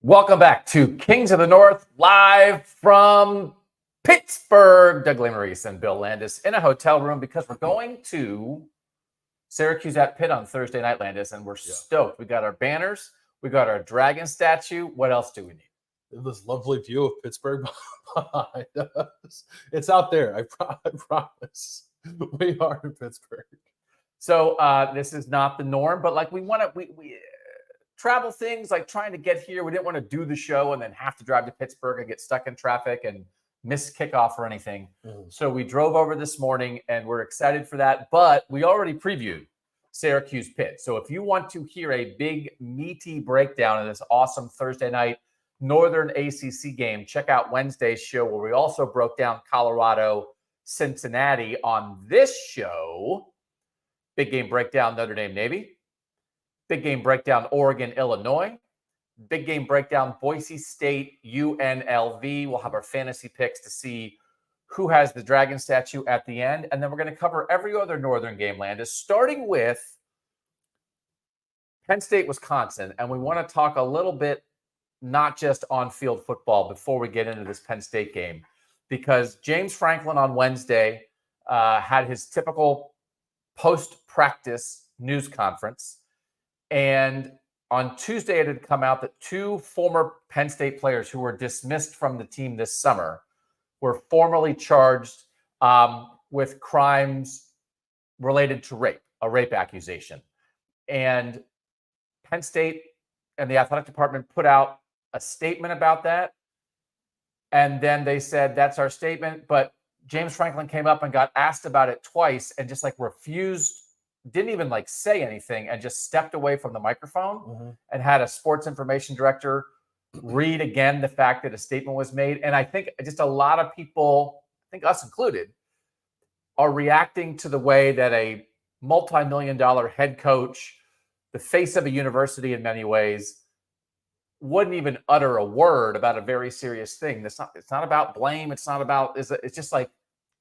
Welcome back to Kings of the North, live from Pittsburgh. Doug Lesmerises and Bill Landis in a hotel room because we're going to Syracuse at Pitt on Thursday night, Landis, and we're stoked. We got our banners. We got our dragon statue. What else do we need? This lovely view of Pittsburgh behind us. It's out there. I promise. We are in Pittsburgh. So this is not the norm, but like we travel things, like trying to get here. We didn't want to do the show and then have to drive to Pittsburgh and get stuck in traffic and miss kickoff or anything. So we drove over this morning and we're excited for that. But we already previewed Syracuse Pitt. So if you want to hear a big meaty breakdown of this awesome Thursday night Northern ACC game, check out Wednesday's show where we also broke down Colorado-Cincinnati. On this show, big game breakdown Notre Dame-Navy. Big game breakdown Oregon-Illinois. Big game breakdown Boise State-UNLV. We'll have our fantasy picks to see who has the dragon statue at the end. And then we're going to cover every other Northern game, Landis, starting with Penn State-Wisconsin. And we want to talk a little bit, not just on-field football, before we get into this Penn State game. Because James Franklin on Wednesday had his typical post-practice news conference. And on Tuesday, it had come out that two former Penn State players who were dismissed from the team this summer were formally charged with crimes related to rape, a rape accusation. And Penn State and the athletic department put out a statement about that. And then they said, that's our statement. But James Franklin came up and got asked about it twice and just like refused, didn't even like say anything, and just stepped away from the microphone and had a sports information director read again the fact that a statement was made. And I think just a lot of people, I think us included, are reacting to the way that a multi-million-dollar head coach, the face of a university in many ways, wouldn't even utter a word about a very serious thing. It's not about blame. It's not about, it's just like,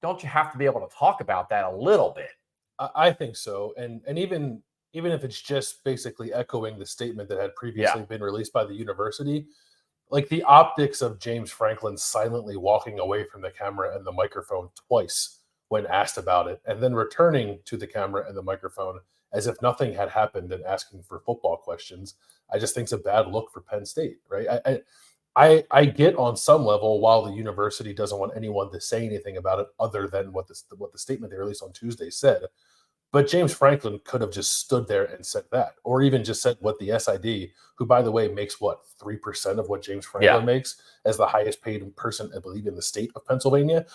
don't you have to be able to talk about that a little bit? I think so. And even if it's just basically echoing the statement that had previously been released by the university, like the optics of James Franklin silently walking away from the camera and the microphone twice when asked about it, and then returning to the camera and the microphone as if nothing had happened and asking for football questions, I just think it's a bad look for Penn State, right? I get on some level while the university doesn't want anyone to say anything about it other than what the statement they released on Tuesday said. But James Franklin could have just stood there and said that, or even just said what the SID, who, by the way, makes 3% of what James Franklin makes as the highest paid person, I believe, in the state of Pennsylvania.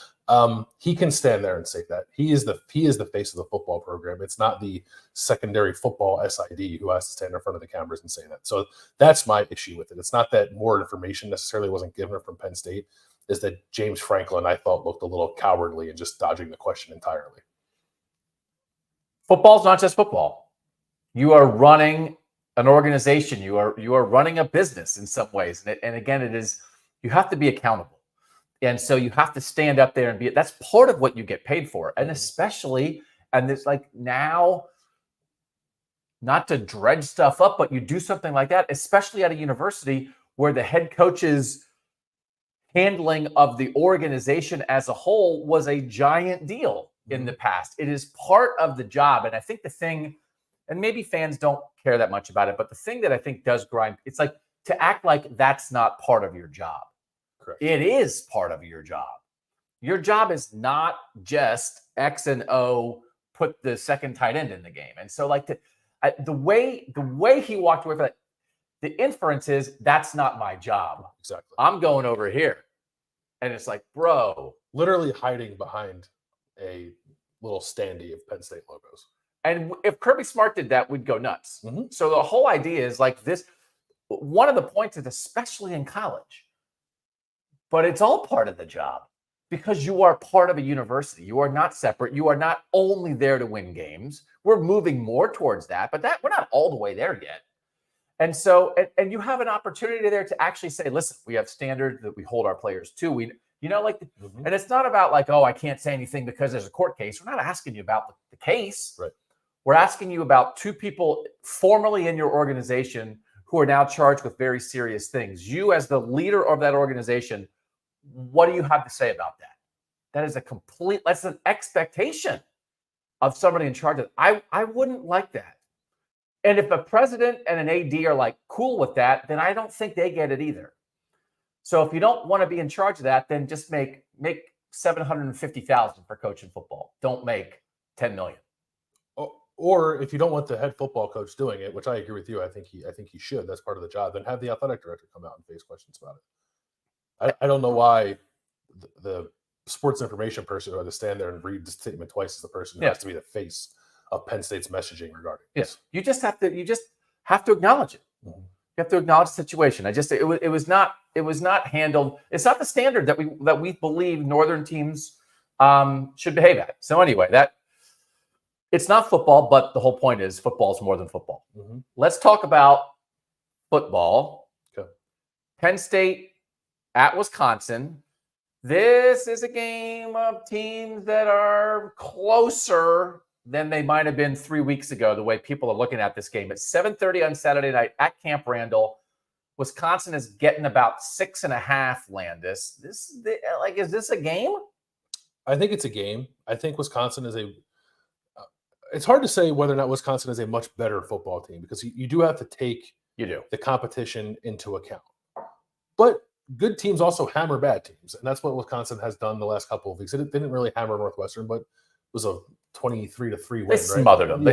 He can stand there and say that. He is the face of the football program. It's not the secondary football SID who has to stand in front of the cameras and say that. So that's my issue with it. It's not that more information necessarily wasn't given from Penn State. Is that James Franklin, I thought, looked a little cowardly and just dodging the question entirely. Football's not just football. You are running an organization. You are running a business in some ways. And again, it is, you have to be accountable. And so you have to stand up there and that's part of what you get paid for. And especially, and it's like now, not to dredge stuff up, but you do something like that, especially at a university where the head coach's handling of the organization as a whole was a giant deal in the past. It is part of the job. And I think the thing, and maybe fans don't care that much about it, but the thing that I think does grind, it's like to act like that's not part of your job. Correct. It is part of your job. Your job is not just X and O, put the second tight end in the game. And so like the way he walked away from it, the inference is that's not my job. Exactly. I'm going over here. And it's like, bro. Literally hiding behind a little standee of Penn State logos. And if Kirby Smart did that, we'd go nuts. So the whole idea is like this. One of the points is especially in college, but it's all part of the job because you are part of a university. You are not separate. You are not only there to win games. We're moving more towards that, but we're not all the way there yet. And so, and you have an opportunity there to actually say, listen, we have standards that we hold our players to. And it's not about like, oh, I can't say anything because there's a court case. We're not asking you about the case. Right. We're asking you about two people formerly in your organization who are now charged with very serious things. You, as the leader of that organization, what do you have to say about that? That's an expectation of somebody in charge of it. I wouldn't like that. And if a president and an AD are like cool with that, then I don't think they get it either. So if you don't want to be in charge of that, then just make $750,000 for coaching football. Don't make $10 million. Or if you don't want the head football coach doing it, which I agree with you, I think he should. That's part of the job. Then have the athletic director come out and face questions about it. I don't know why the sports information person who had to stand there and read the statement twice is the person who has to be the face of Penn State's messaging regarding this. You just have to acknowledge it. Mm-hmm. You have to acknowledge the situation. It was not handled. It's not the standard that we believe Northern teams should behave at. So anyway, it's not football, but the whole point is football is more than football. Mm-hmm. Let's talk about football. Okay. Penn State at Wisconsin. This is a game of teams that are closer than they might have been 3 weeks ago, the way people are looking at this game. It's 7:30 on Saturday night at Camp Randall. Wisconsin is getting about 6.5, Landis. Is this a game? I think it's a game. I think Wisconsin is it's hard to say whether or not Wisconsin is a much better football team because you do have to take the competition into account. But good teams also hammer bad teams, and that's what Wisconsin has done the last couple of weeks. It didn't really hammer Northwestern, but it was a 23-3 win. They smothered them.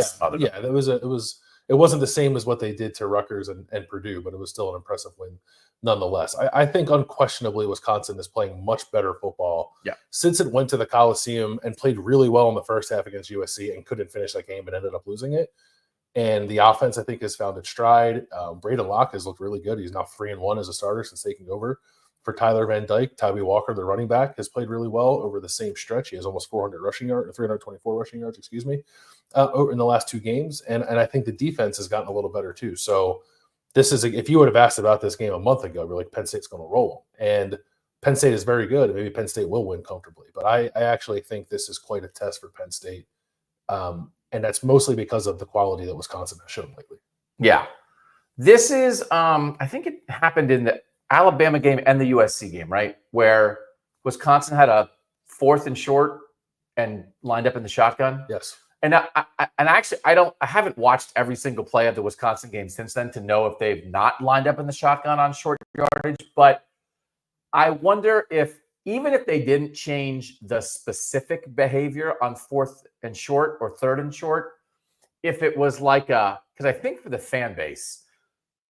Yeah, it wasn't the same as what they did to Rutgers and Purdue, but it was still an impressive win nonetheless. I think unquestionably Wisconsin is playing much better football since it went to the Coliseum and played really well in the first half against USC and couldn't finish that game and ended up losing it. And the offense, I think, has found its stride. Braden Locke has looked really good. He's now 3-1 as a starter since taking over for Tyler Van Dyke. Tyree Walker, the running back, has played really well over the same stretch. He has almost 324 rushing yards, in the last two games. And I think the defense has gotten a little better too. So this is if you would have asked about this game a month ago, you're like, Penn State's going to roll them. And Penn State is very good. Maybe Penn State will win comfortably. But I actually think this is quite a test for Penn State. And that's mostly because of the quality that Wisconsin has shown lately. Yeah. This is, I think it happened in the Alabama game and the USC game, right? Where Wisconsin had a 4th and short and lined up in the shotgun. Yes. And I haven't watched every single play of the Wisconsin game since then to know if they've not lined up in the shotgun on short yardage. But I wonder if, even if they didn't change the specific behavior on 4th and short or 3rd and short, if it was like because I think for the fan base,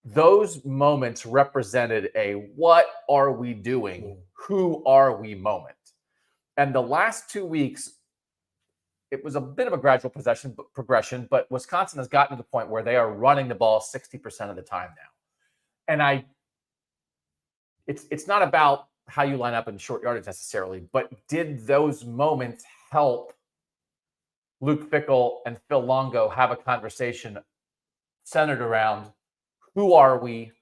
those moments represented a what are we doing? Who are we moment. And the last 2 weeks, it was a bit of a gradual progression, but Wisconsin has gotten to the point where they are running the ball 60% of the time now. And it's not about how you line up in short yardage necessarily, but did those moments help Luke Fickell and Phil Longo have a conversation centered around who are we,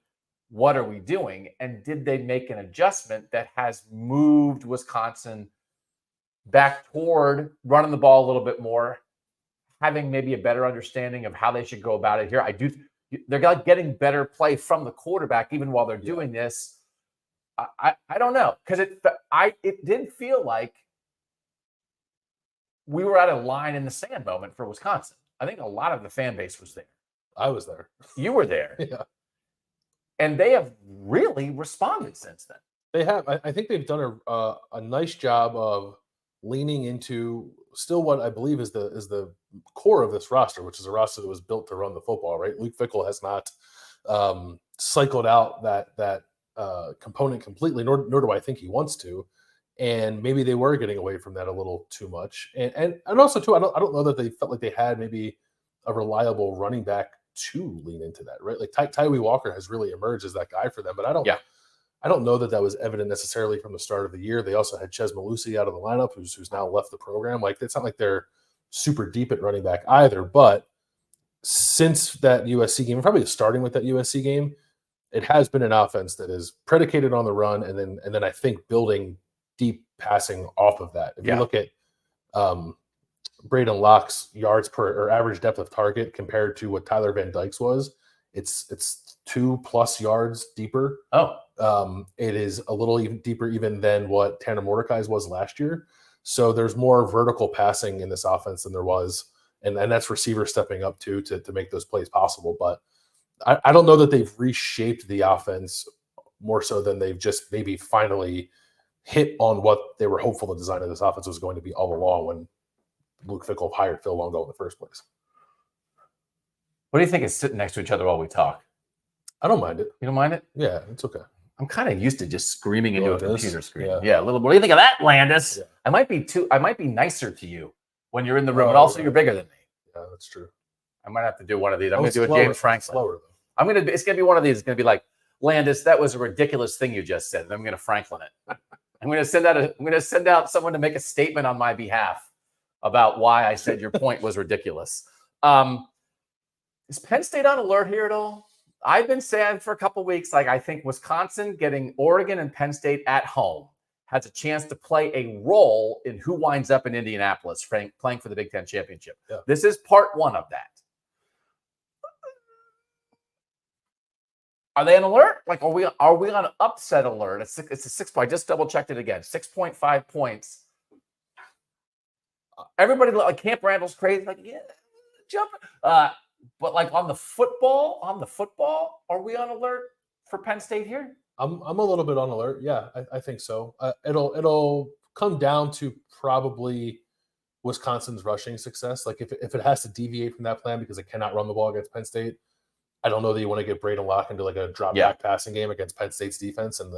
what are we doing, and did they make an adjustment that has moved Wisconsin back toward running the ball a little bit more, having maybe a better understanding of how they should go about it here? They're like getting better play from the quarterback even while they're doing this. I don't know, because it did feel like we were at a line in the sand moment for Wisconsin. I think a lot of the fan base was there. I was there. You were there. Yeah. And they have really responded since then. They have. I think they've done a nice job of leaning into still what I believe is the core of this roster, which is a roster that was built to run the football, right? Luke Fickell has not cycled out that component completely, nor do I think he wants to. And maybe they were getting away from that a little too much. And also too, I don't know that they felt like they had maybe a reliable running back to lean into that, right? Like Tyree Walker has really emerged as that guy for them, but I don't know that was evident necessarily from the start of the year. They also had Ches Malusi out of the lineup, who's now left the program. Like, it's not like they're super deep at running back either, but since that USC game, probably starting with that USC game, it has been an offense that is predicated on the run, and then I think building deep passing off of that. If you look at Braden Locke's yards per or average depth of target compared to what Tyler Van Dyke's was, it's 2+ yards deeper. Oh, It is a little even deeper even than what Tanner Mordecai's was last year. So there's more vertical passing in this offense than there was. And that's receivers stepping up too to make those plays possible. But I don't know that they've reshaped the offense more so than they've just maybe finally hit on what they were hopeful the design of this offense was going to be all along when Luke Fickell hired Phil Longo in the first place. what do you think is sitting next to each other while we talk? I don't mind it. You don't mind it? Yeah, it's okay. I'm kind of used to just screaming into a computer screen. Yeah. Yeah, a little. What do you think of that, Landis? Yeah. I might be nicer to you when you're in the room, but also you're bigger than me. Yeah, that's true. I might have to do one of these. I'm going to do a James Franklin. Slower, It's going to be one of these. It's going to be like, Landis, that was a ridiculous thing you just said. And I'm going to Franklin it. I'm going to send out someone to make a statement on my behalf about why I said your point was ridiculous. Is Penn State on alert here at all? I've been saying for a couple of weeks, like I think Wisconsin getting Oregon and Penn State at home has a chance to play a role in who winds up in Indianapolis playing for the Big Ten championship. Yeah. This is part one of that. Are they on alert? Like, are we on upset alert? It's a 6 point. I just double checked it again. 6.5 points. Everybody like Camp Randall's crazy. Like, yeah, jump. But like on the football, are we on alert for Penn State here? I'm a little bit on alert. Yeah, I think so. It'll come down to probably Wisconsin's rushing success. Like if it has to deviate from that plan because it cannot run the ball against Penn State, I don't know that you want to get Braden Locke into like a drop back passing game against Penn State's defense and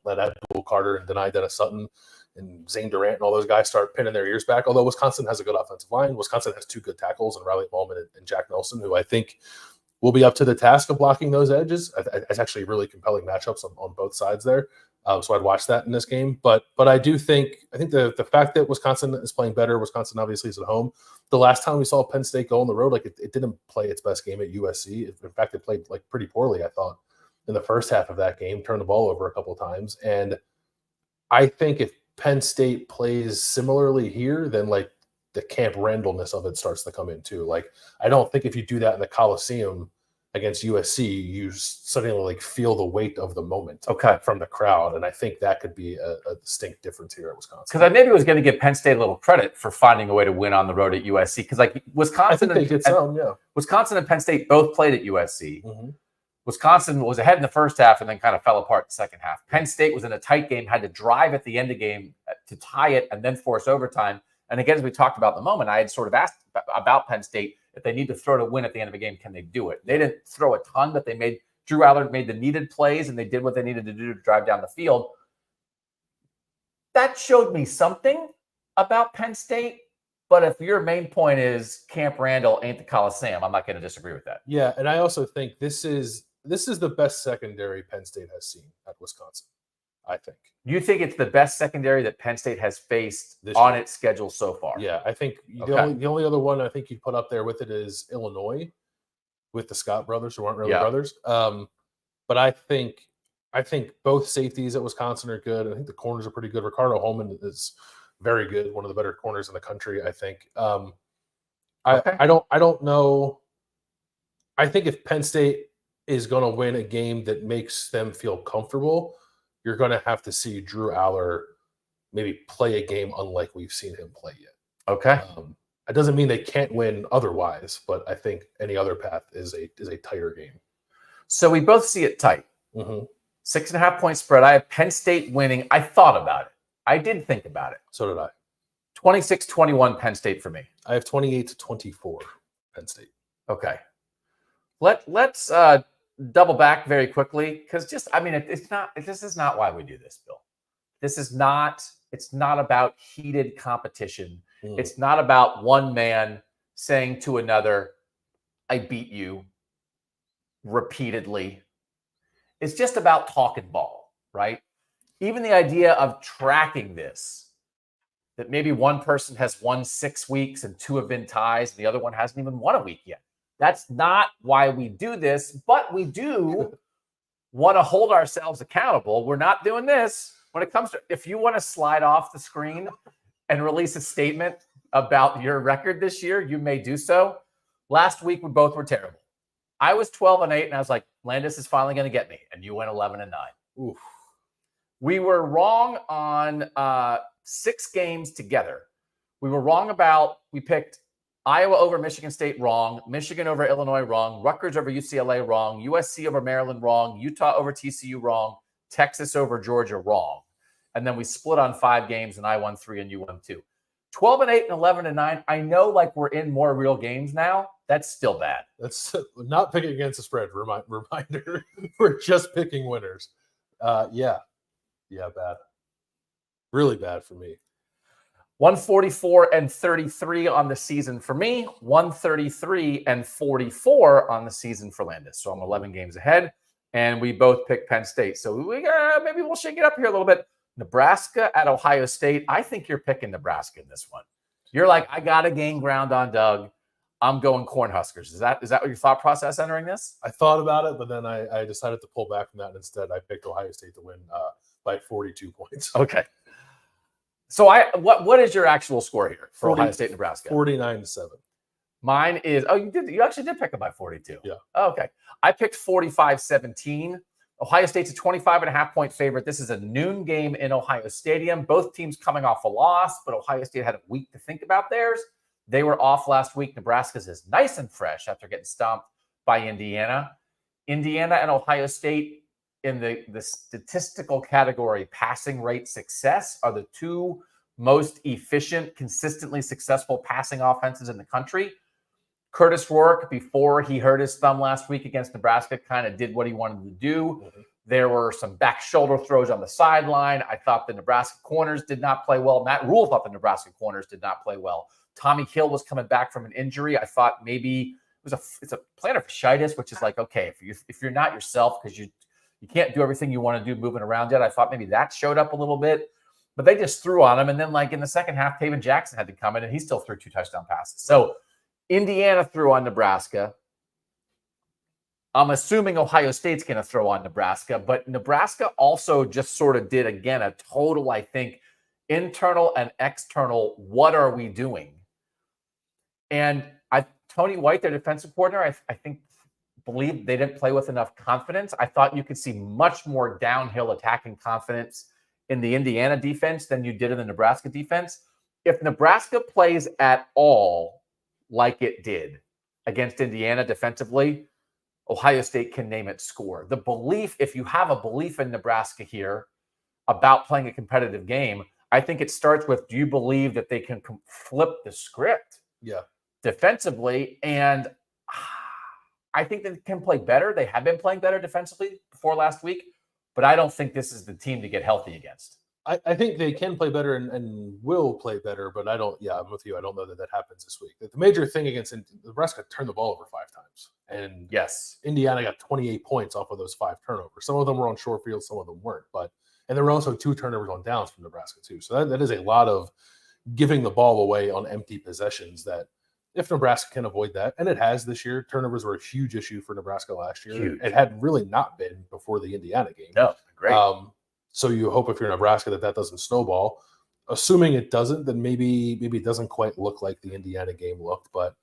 let Abdul Carter and deny Dennis Sutton and Zane Durant and all those guys start pinning their ears back. Although Wisconsin has a good offensive line. Wisconsin has 2 good tackles in Riley Bowman and Jack Nelson, who I think will be up to the task of blocking those edges. It's actually really compelling matchups on both sides there. So I'd watch that in this game. But I think the fact that Wisconsin is playing better, Wisconsin obviously is at home. The last time we saw Penn State go on the road, like it didn't play its best game at USC. In fact, it played like pretty poorly, I thought, in the first half of that game, turned the ball over a couple of times. And I think if Penn State plays similarly here, then like the Camp Randall-ness of it starts to come in too. Like I don't think if you do that in the Coliseum against USC, you suddenly like feel the weight of the moment from the crowd. And I think that could be a distinct difference here at Wisconsin. Because I maybe was going to give Penn State a little credit for finding a way to win on the road at USC. Because like Wisconsin and Penn State both played at USC. Mm-hmm. Wisconsin was ahead in the first half and then kind of fell apart in the second half. Penn State was in a tight game, had to drive at the end of the game to tie it and then force overtime. And again, as we talked about in the moment, I had sort of asked about Penn State. If they need to throw to win at the end of a game, can they do it? They didn't throw a ton, but Drew Allard made the needed plays and they did what they needed to do to drive down the field. That showed me something about Penn State. But if your main point is Camp Randall ain't the Coliseum, I'm not going to disagree with that. Yeah, and I also think this is the best secondary Penn State has seen at Wisconsin, I think. You think it's the best secondary that Penn State has faced on its schedule so far? Yeah, I think the only other one I think you'd put up there with it is Illinois with the Scott brothers, who aren't really brothers. But I think both safeties at Wisconsin are good. I think the corners are pretty good. Ricardo Holman is very good, one of the better corners in the country, I think. I don't know. I think if Penn State is going to win a game that makes them feel comfortable, you're going to have to see Drew Aller maybe play a game unlike we've seen him play yet. Okay. It doesn't mean they can't win otherwise, but I think any other path is a tighter game. So we both see it tight. Mm-hmm. 6.5 point spread. I have Penn State winning. I thought about it. I did think about it. So did I. 26-21 Penn State for me. I have 28-24 Penn State. Okay. Let's double back very quickly because this is not why we do this, Bill. It's not about heated competition. It's not about one man saying to another, I beat you repeatedly. It's just about talking ball, right? Even the idea of tracking this, that maybe one person has won 6 weeks and 2 have been ties and the other one hasn't even won a week yet. That's not why we do this, but we do want to hold ourselves accountable. We're not doing this when it comes to, if you want to slide off the screen and release a statement about your record this year, you may do so. Last week, we both were terrible. I was 12-8, and I was like, Landis is finally going to get me, and you went 11-9. Oof. We were wrong on 6 games together. We were wrong we picked Iowa over Michigan State wrong, Michigan over Illinois wrong, Rutgers over UCLA wrong, USC over Maryland wrong, Utah over TCU wrong, Texas over Georgia wrong. And then we split on 5 games, and I won 3 and you won 2. 12-8 and 11-9. I know, like, we're in more real games now. That's still bad. That's not picking against the spread. Reminder, we're just picking winners. Yeah, bad. Really bad for me. 144 and 33 on the season for me. 133 and 44 on the season for Landis. So I'm 11 games ahead, and we both picked Penn State. So maybe we'll shake it up here a little bit. Nebraska at Ohio State. I think you're picking Nebraska in this one. You're like, I got to gain ground on Doug. I'm going Cornhuskers. Is that what your thought process entering this? I thought about it, but then I decided to pull back from that. And instead, I picked Ohio State to win by 42 points. Okay. So what is your actual score here for Ohio State, Nebraska? 49-7. Mine is, you actually did pick it by 42. Yeah. Oh, okay. I picked 45-17. Ohio State's a 25.5-point favorite. This is a noon game in Ohio Stadium. Both teams coming off a loss, but Ohio State had a week to think about theirs. They were off last week. Nebraska's is nice and fresh after getting stomped by Indiana. Indiana and Ohio State in the statistical category, passing rate success, are the 2 most efficient, consistently successful passing offenses in the country. Curtis Rourke, before he hurt his thumb last week against Nebraska, kind of did what he wanted to do. Mm-hmm. There were some back shoulder throws on the sideline. I thought the Nebraska corners did not play well. Matt Rule thought the Nebraska corners did not play well. Tommy Hill was coming back from an injury. I thought maybe it's a plantar fasciitis, which is like, okay, if you're not yourself because you can't do everything you want to do moving around yet. I thought maybe that showed up a little bit, but they just threw on him. And then, like, in the second half, Taven Jackson had to come in, and he still threw 2 touchdown passes. So Indiana threw on Nebraska. I'm assuming Ohio State's going to throw on Nebraska, but Nebraska also just sort of did, again, a total, I think, internal and external, what are we doing? And Tony White, their defensive coordinator, I think believed they didn't play with enough confidence. I thought you could see much more downhill attacking confidence in the Indiana defense than you did in the Nebraska defense. If Nebraska plays at all like it did against Indiana defensively, Ohio State can name its score. The belief, if you have a belief in Nebraska here about playing a competitive game, I think it starts with, do you believe that they can flip the script defensively? And I think they can play better. They have been playing better defensively before last week, but I don't think this is the team to get healthy against. I think they can play better and will play better, but I'm with you. I don't know that happens this week. The major thing against Nebraska turned the ball over 5 times. And yes, Indiana got 28 points off of those 5 turnovers. Some of them were on short field, some of them weren't. And there were also 2 turnovers on downs from Nebraska too. So that is a lot of giving the ball away on empty possessions that if Nebraska can avoid that, and it has this year, turnovers were a huge issue for Nebraska last year. Huge. It had really not been before the Indiana game. No, great. So you hope if you're Nebraska that doesn't snowball. Assuming it doesn't, then maybe it doesn't quite look like the Indiana game looked. But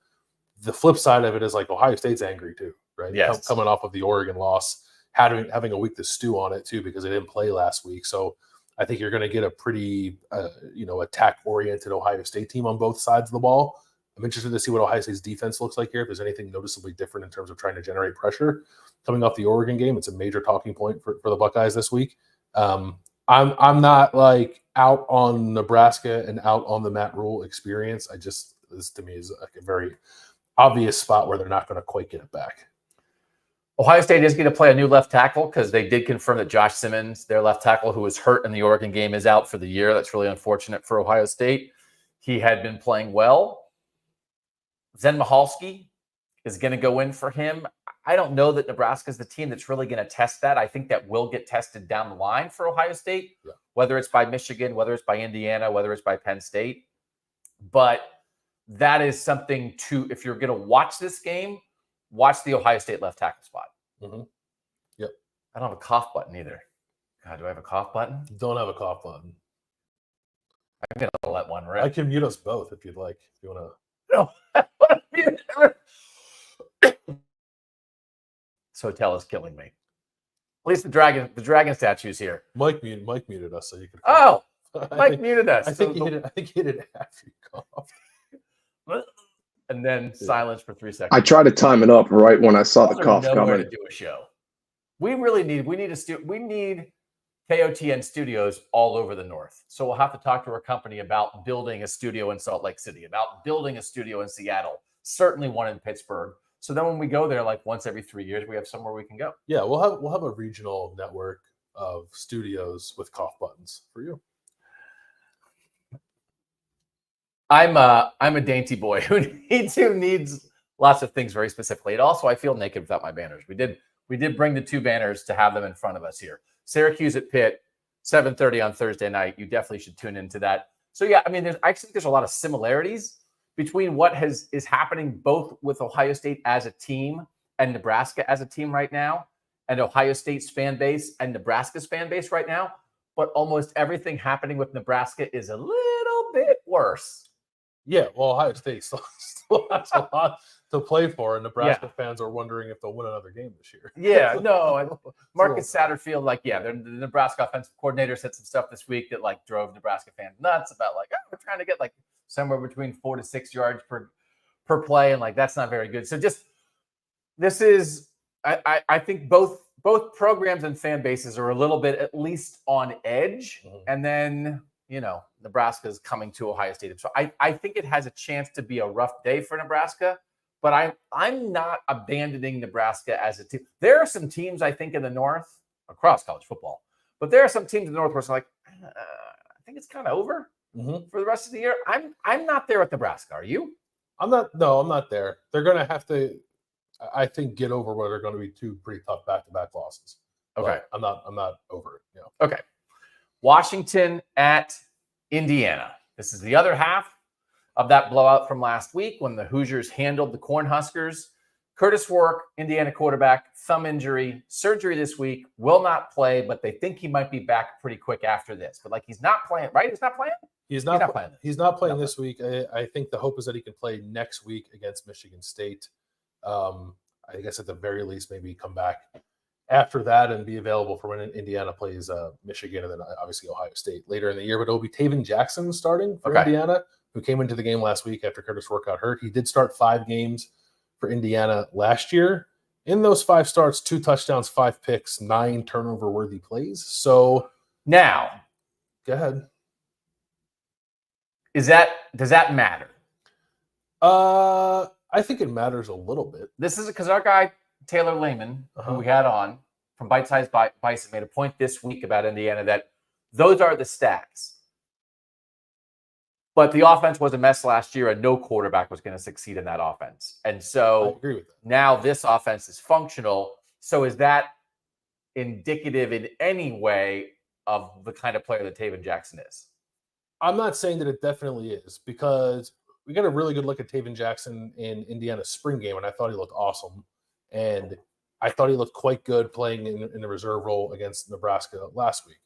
the flip side of it is like Ohio State's angry too, right? Yes. Coming off of the Oregon loss, having a week to stew on it too because they didn't play last week. So I think you're going to get a pretty attack-oriented Ohio State team on both sides of the ball. I'm interested to see what Ohio State's defense looks like here. If there's anything noticeably different in terms of trying to generate pressure coming off the Oregon game, it's a major talking point for the Buckeyes this week. I'm not like out on Nebraska and out on the Matt Rule experience. This to me is like a very obvious spot where they're not going to quite get it back. Ohio State is going to play a new left tackle because they did confirm that Josh Simmons, their left tackle who was hurt in the Oregon game, is out for the year. That's really unfortunate for Ohio State. He had been playing well. Zen Michalski is going to go in for him. I don't know that Nebraska is the team that's really going to test that. I think that will get tested down the line for Ohio State, whether it's by Michigan, whether it's by Indiana, whether it's by Penn State. But that is something to, if you're going to watch this game, watch the Ohio State left tackle spot. Mm-hmm. Yep. I don't have a cough button either. God, do I have a cough button? You don't have a cough button. I'm going to let one rip. I can mute us both if you'd like. If you want to. No. This hotel is killing me. At least the dragon statue's here. Mike muted us so you could. Oh, Mike muted us. I think he hit it after you coughed. And then silence for 3 seconds. I tried to time it up right when I saw the cough coming. To do a show. We need KOTN studios all over the North. So we'll have to talk to our company about building a studio in Salt Lake City, about building a studio in Seattle, certainly one in Pittsburgh. So then when we go there, like once every 3 years, we have somewhere we can go. Yeah, we'll have a regional network of studios with cough buttons for you. I'm a dainty boy who needs lots of things very specifically. And also, I feel naked without my banners. We did bring the 2 banners to have them in front of us here. Syracuse at Pitt, 7:30 on Thursday night. You definitely should tune into that. So yeah, I mean, I think there's a lot of similarities between what is happening both with Ohio State as a team and Nebraska as a team right now, and Ohio State's fan base and Nebraska's fan base right now. But almost everything happening with Nebraska is a little bit worse. Yeah, well, Ohio State still has a lot to play for, and Nebraska fans are wondering if they'll win another game this year. Yeah, no. Marcus Satterfield, the Nebraska offensive coordinator said some stuff this week that drove Nebraska fans nuts about we're trying to get somewhere between 4 to 6 yards per play, and that's not very good. So this is I think both programs and fan bases are a little bit at least on edge, and then Nebraska is coming to Ohio State. So I think it has a chance to be a rough day for Nebraska, but I'm not abandoning Nebraska as a team. There are some teams, I think, in the North across college football, but there are some teams in the North where it's I think it's kind of over for the rest of the year. I'm not there with Nebraska. Are you? I'm not there. They're going to have to, I think, get over what are going to be 2 pretty tough back-to-back losses. Okay. But I'm not over it. Okay. Washington at Indiana. This is the other half of that blowout from last week when the Hoosiers handled the Cornhuskers. Curtis Warwick, Indiana quarterback, thumb injury, surgery this week, will not play, but they think he might be back pretty quick after this. But he's not playing, right? He's not playing? He's not playing this week. I think the hope is that he can play next week against Michigan State. I guess at the very least, maybe come back after that and be available for when Indiana plays Michigan and then obviously Ohio State later in the year. But it'll be Taven Jackson starting for Indiana, who came into the game last week after Curtis Warwick got hurt. He did start 5 games for Indiana last year. In those 5 starts, 2 touchdowns, 5 picks, 9 turnover-worthy plays. So now, go ahead. Does that matter? I think it matters a little bit. This is because our guy Taylor Lehman, who we had on from Bite Size Bison, made a point this week about Indiana that those are the stats. But the offense was a mess last year, and no quarterback was going to succeed in that offense. And so I agree with that. Now this offense is functional. So is that indicative in any way of the kind of player that Taven Jackson is? I'm not saying that it definitely is, because we got a really good look at Taven Jackson in Indiana's spring game, and I thought he looked awesome. And I thought he looked quite good playing in the reserve role against Nebraska last week.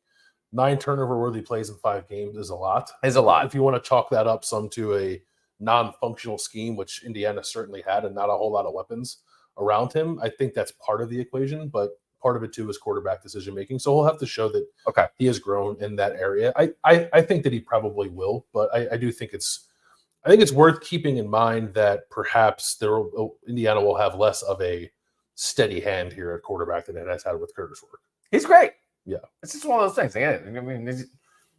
9 turnover-worthy plays in 5 games is a lot. If you want to chalk that up some to a non-functional scheme, which Indiana certainly had, and not a whole lot of weapons around him, I think that's part of the equation. But part of it, too, is quarterback decision-making. So he'll have to show that he has grown in that area. I think that he probably will, but I do think it's worth keeping in mind that perhaps Indiana will have less of a steady hand here at quarterback than it has had with Curtis Warwick. He's great. Yeah. It's just one of those things. I mean,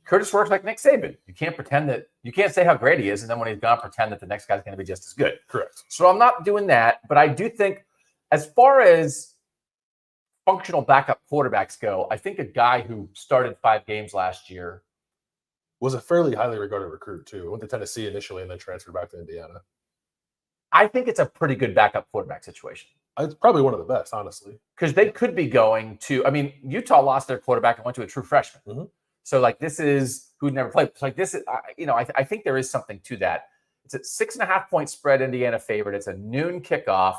Curtis works like Nick Saban. You can't say how great he is, and then when he's gone, pretend that the next guy's going to be just as good. Correct. So I'm not doing that, but I do think as far as functional backup quarterbacks go, I think a guy who started 5 games last year was a fairly highly regarded recruit, too. Went to Tennessee initially and then transferred back to Indiana. I think it's a pretty good backup quarterback situation. It's probably one of the best, honestly. Because they could be going to, Utah lost their quarterback and went to a true freshman. Mm-hmm. So, this is who'd never played. So, this is, I think there is something to that. It's a 6.5-point spread, Indiana favored. It's a noon kickoff.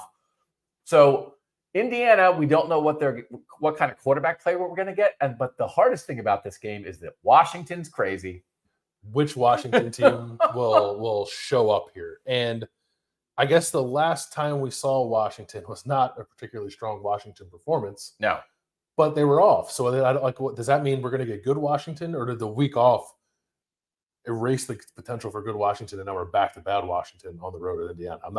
So, Indiana, we don't know what kind of quarterback play we're going to get. But the hardest thing about this game is that Washington's crazy. Which Washington team will show up here? And I guess the last time we saw Washington was not a particularly strong Washington performance. No. But they were off. So does that mean we're going to get good Washington, or did the week off erase the potential for good Washington, and now we're back to bad Washington on the road at Indiana? I'm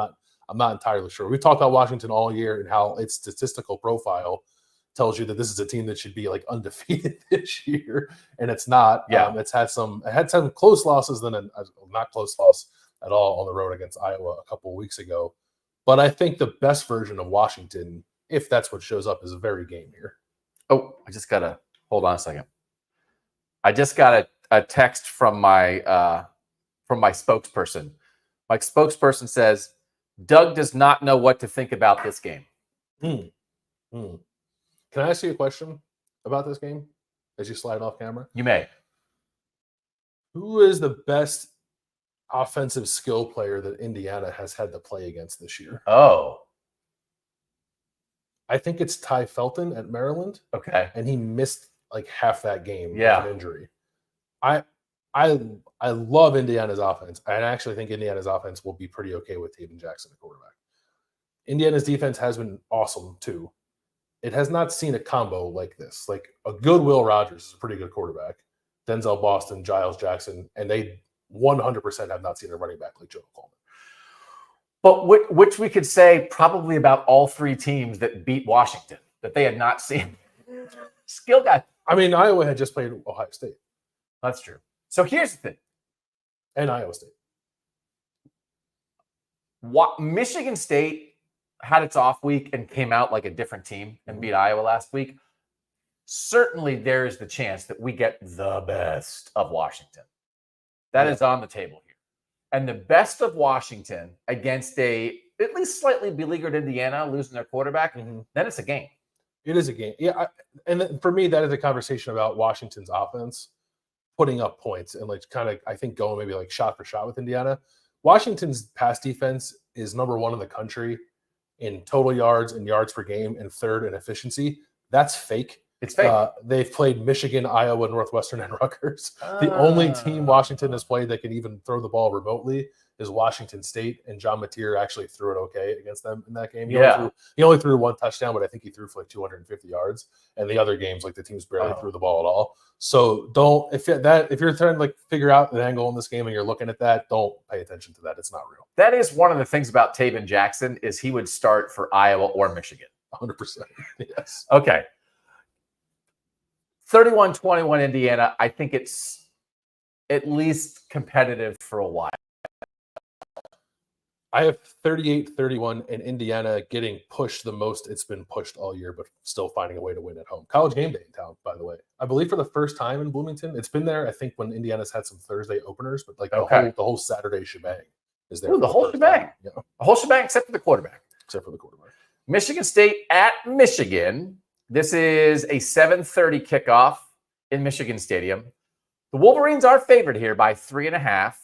not entirely sure. We've talked about Washington all year and how its statistical profile tells you that this is a team that should be like undefeated this year, and it's not. Yeah. It had some close losses, then not close loss at all on the road against Iowa a couple of weeks ago. But I think the best version of Washington, if that's what shows up, is a very game here. Oh, I just gotta hold on a second. I just got a text from my spokesperson. My spokesperson says Doug does not know what to think about this game. Can I ask you a question about this game as you slide off camera? You may. Who is the best offensive skill player that Indiana has had to play against this year? Oh. I think it's Ty Felton at Maryland. Okay. And he missed like half that game with an injury. I love Indiana's offense. I actually think Indiana's offense will be pretty okay with Taven Jackson at quarterback. Indiana's defense has been awesome too. It has not seen a combo like this. Like a good Will Rogers is a pretty good quarterback. Denzel Boston, Giles Jackson, and they 100% have not seen a running back like Joe Coleman. But which we could say probably about all three teams that beat Washington, that they had not seen. Skill guy. I mean, Iowa had just played Ohio State. That's true. So here's the thing. And Iowa State. Michigan State had its off week and came out like a different team and beat Iowa last week. Certainly there is the chance that we get the best of Washington. That is on the table here. And the best of Washington against a at least slightly beleaguered Indiana losing their quarterback, then it's a game. It is a game. Yeah, and for me, that is a conversation about Washington's offense putting up points and like kind of, I think, going maybe like shot for shot with Indiana. Washington's pass defense is number one in the country in total yards and yards per game and third in efficiency. That's fake. It's fake. They've played Michigan, Iowa, Northwestern, and Rutgers. The only team Washington has played that can even throw the ball remotely is Washington State, and John Mateer actually threw it okay against them in that game. He only threw one touchdown, but I think he threw for like 250 yards. And the other games, like the teams barely threw the ball at all. So if you're trying to like figure out an angle in this game and you're looking at that, don't pay attention to that. It's not real. That is one of the things about Taven Jackson is he would start for Iowa or Michigan. 100%. Yes. Okay. 31-21 Indiana. I think it's at least competitive for a while. I have 38-31 and Indiana getting pushed the most it's been pushed all year, but still finding a way to win at home. College game day in town, by the way. I believe for the first time in Bloomington. It's been there, I think, when Indiana's had some Thursday openers, but like the whole Saturday shebang is there. Ooh, the whole shebang. Yeah. The whole shebang except for the quarterback. Michigan State at Michigan. This is a 7:30 kickoff in Michigan Stadium. The Wolverines are favored here by 3.5.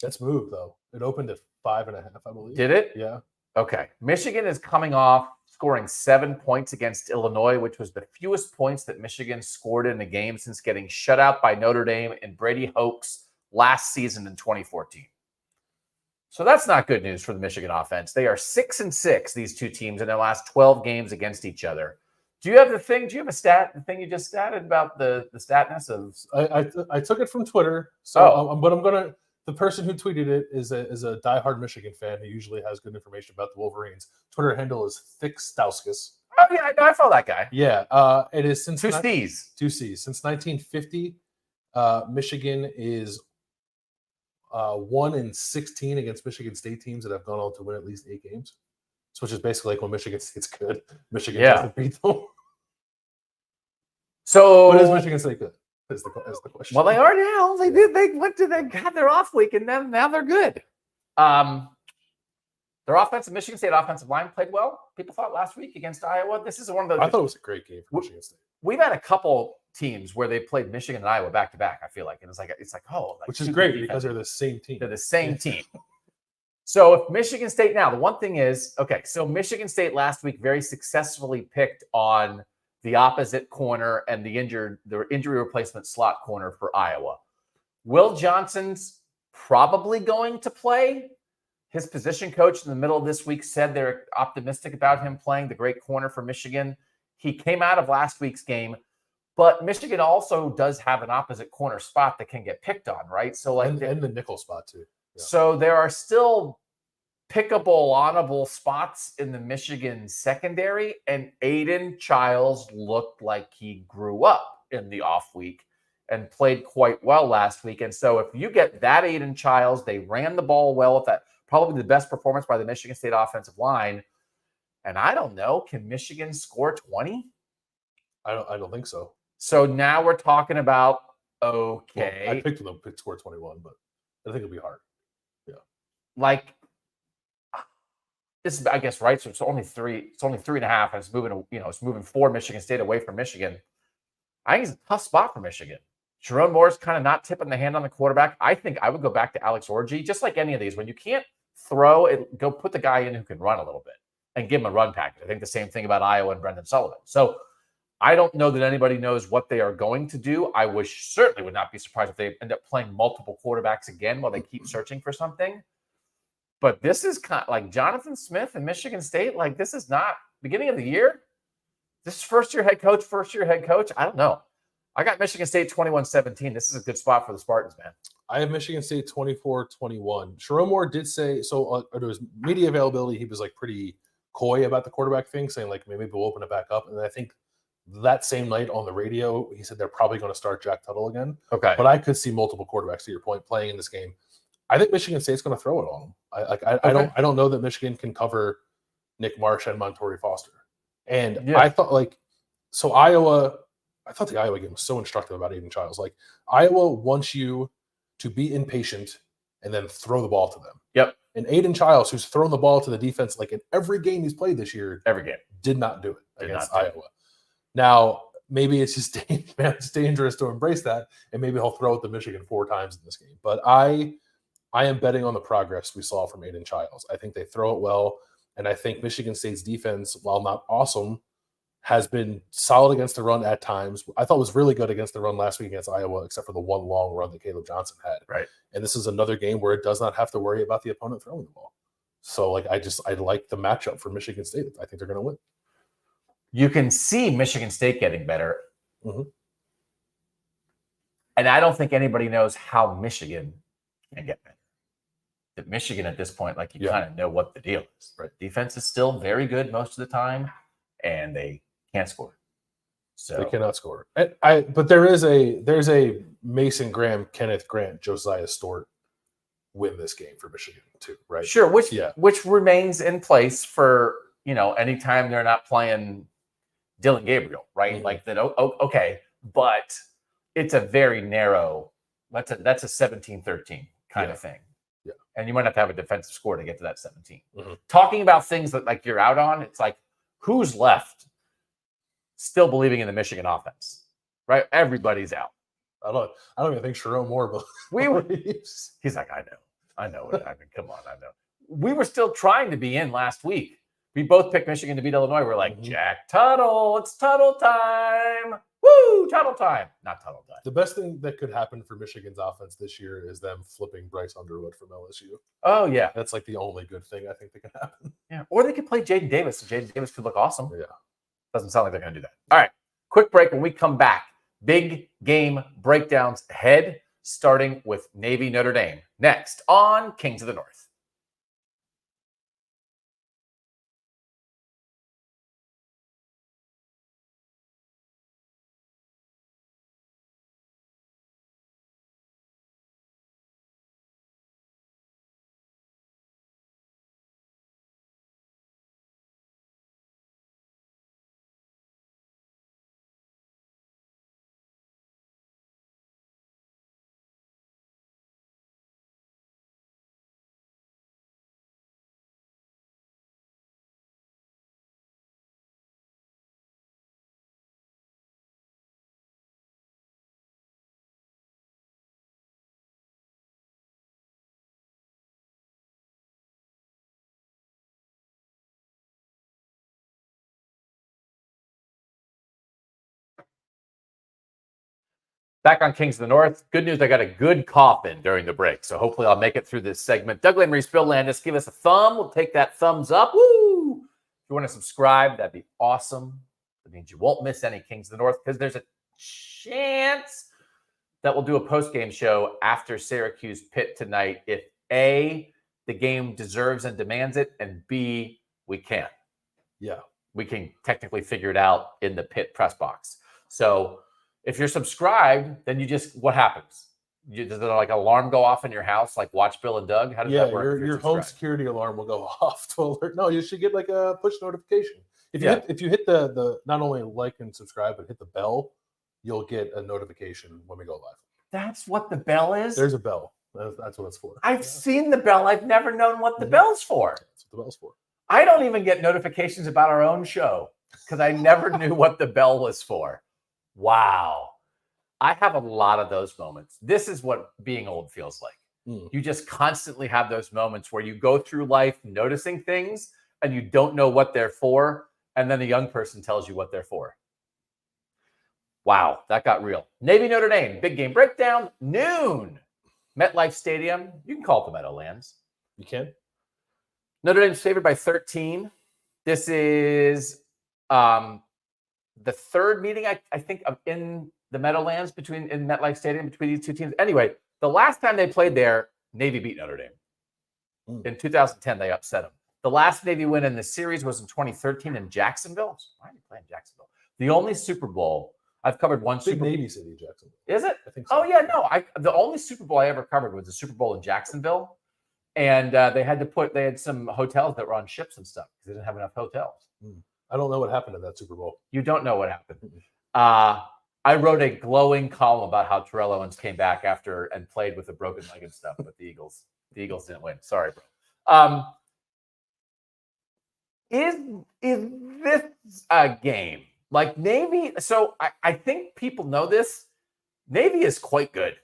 That's moved, though. It opened at 5.5, I believe. Did it? Yeah. Okay. Michigan is coming off scoring 7 points against Illinois, which was the fewest points that Michigan scored in a game since getting shut out by Notre Dame and Brady Hoke's last season in 2014. So that's not good news for the Michigan offense. They are 6-6, these two teams, in their last 12 games against each other. Do you have the thing? Do you have a stat? The thing you just statted about the statness of? I took it from Twitter. So, but I'm gonna. The person who tweeted it is a diehard Michigan fan who usually has good information about the Wolverines. Twitter handle is Thick Stauskas. Oh yeah, I follow that guy. Yeah, it is since two C's. Since 1950. Michigan is 1-16 against Michigan State teams that have gone on to win at least 8 games. So which is basically like when Michigan State's good, Michigan doesn't beat them. So what is Michigan State good? Is the question. Well, they are now. They did. They had their off week, and then now they're good. Their Michigan State offensive line played well. People thought last week against Iowa. This is one of those. I thought it was a great game for Michigan State. We've had a couple teams where they played Michigan and Iowa back to back. I feel like, and it's like which is great because they're the same team. They're the same team. So if Michigan State now, the one thing is, so Michigan State last week very successfully picked on the opposite corner and the injury replacement slot corner for Iowa. Will Johnson's probably going to play. His position coach in the middle of this week said they're optimistic about him playing the great corner for Michigan. He came out of last week's game, but Michigan also does have an opposite corner spot that can get picked on, right? So and the nickel spot too. Yeah. So there are still pickable, honorable spots in the Michigan secondary, and Aiden Childs looked like he grew up in the off week and played quite well last week. And so if you get that Aiden Childs, they ran the ball well with that, probably the best performance by the Michigan State offensive line. And I don't know, can Michigan score 20? I don't think so. So now we're talking about, okay. Well, I picked them to score 21, but I think it'll be hard. Yeah. Like, this is, I guess, right. So it's only 3.5, and it's moving, it's moving 4 Michigan State away from Michigan. I think it's a tough spot for Michigan. Sharon Moore's kind of not tipping the hand on the quarterback. I think I would go back to Alex Orji, just like any of these. When you can't throw it, go put the guy in who can run a little bit and give him a run package. I think the same thing about Iowa and Brendan Sullivan. So I don't know that anybody knows what they are going to do. I certainly would not be surprised if they end up playing multiple quarterbacks again while they keep searching for something. But this is kind of like Jonathan Smith and Michigan State. Like, this is not beginning of the year. This is first-year head coach. I don't know. I got Michigan State 21-17. This is a good spot for the Spartans, man. I have Michigan State 24-21. Sharon Moore did say, so there was media availability, he was like pretty coy about the quarterback thing, saying like maybe we'll open it back up. And I think that same night on the radio, he said they're probably going to start Jack Tuttle again. Okay. But I could see multiple quarterbacks, to your point, playing in this game. I think Michigan State's going to throw it on them. I don't know that Michigan can cover Nick Marsh and Montori Foster. And I thought I thought the Iowa game was so instructive about Aiden Childs. Like, Iowa wants you to be impatient and then throw the ball to them. Yep. And Aiden Childs, who's thrown the ball to the defense like in every game he's played this year, did not do it against Iowa. Now, maybe it's just it's dangerous to embrace that, and maybe he'll throw it to Michigan 4 times in this game. But I am betting on the progress we saw from Aiden Childs. I think they throw it well, and I think Michigan State's defense, while not awesome, has been solid against the run at times. I thought was really good against the run last week against Iowa, except for the one long run that Caleb Johnson had. Right. And this is another game where it does not have to worry about the opponent throwing the ball. So, like, I like the matchup for Michigan State. I think they're going to win. You can see Michigan State getting better. Mm-hmm. And I don't think anybody knows how Michigan can get better. That Michigan at this point, like, you kind of know what the deal is. Right. Defense is still very good most of the time, and they can't score. So they cannot score. But there's a Mason Graham, Kenneth Grant, Josiah Stewart win this game for Michigan too, right? Sure, which remains in place for, anytime they're not playing Dylan Gabriel, right? Mm-hmm. Like that. Okay, but it's a very narrow. That's a 17-13 kind of thing. Yeah, and you might have to have a defensive score to get to that 17. Mm-hmm. Talking about things that like you're out on, it's like, who's left still believing in the Michigan offense, right? Everybody's out. I don't even think Sharon Moore believes. He's like, I know what happened. Come on, I know. We were still trying to be in last week. We both picked Michigan to beat Illinois. We're like, Jack Tuttle, it's Tuttle time. Woo, Tuttle time. Not Tuttle time. The best thing that could happen for Michigan's offense this year is them flipping Bryce Underwood from LSU. Oh, yeah. That's like the only good thing I think that can happen. Yeah. Or they could play Jaden Davis, and Jaden Davis could look awesome. Yeah. Doesn't sound like they're going to do that. All right. Quick break. When we come back, big game breakdowns ahead, starting with Navy Notre Dame. Next on Kings of the North. Back on Kings of the North. Good news, I got a good cough in during the break, so hopefully I'll make it through this segment. Doug Lesmerises, Bill Landis, give us a thumb. We'll take that thumbs up. Woo! If you want to subscribe, that'd be awesome. That means you won't miss any Kings of the North because there's a chance that we'll do a post-game show after Syracuse Pitt tonight if A, the game deserves and demands it, and B, we can. Yeah. We can technically figure it out in the Pitt press box. So if you're subscribed, then what happens? Does like an alarm go off in your house, like Watch Bill and Doug? How does that work? Your home security alarm will go off to alert. No, you should get like a push notification. If you hit the not only like and subscribe, but hit the bell, you'll get a notification when we go live. That's what the bell is? There's a bell. That's what it's for. I've seen the bell. I've never known what the bell's for. That's what the bell's for. I don't even get notifications about our own show because I never knew what the bell was for. Wow. I have a lot of those moments. This is what being old feels like. You just constantly have those moments where you go through life noticing things and you don't know what they're for. And then a young person tells you what they're for. Wow, that got real. Navy Notre Dame, big game breakdown, noon. MetLife Stadium. You can call it the Meadowlands. You can. Notre Dame's favored by 13. This is the third meeting, I think, in the Meadowlands in MetLife Stadium between these two teams. Anyway, the last time they played there, Navy beat Notre Dame. In 2010, they upset them. The last Navy win in the series was in 2013 in Jacksonville. Why are you playing Jacksonville? The only Super Bowl I've covered one Super Bowl. Navy City, Jacksonville. Is it? I think so. Oh yeah, no. The only Super Bowl I ever covered was the Super Bowl in Jacksonville, and they had some hotels that were on ships and stuff because they didn't have enough hotels. I don't know what happened in that Super Bowl. You don't know what happened. I wrote a glowing column about how Terrell Owens came back after and played with a broken leg and stuff, but the Eagles didn't win. Sorry, bro. Is this a game? Like Navy, so I think people know this. Navy is quite good.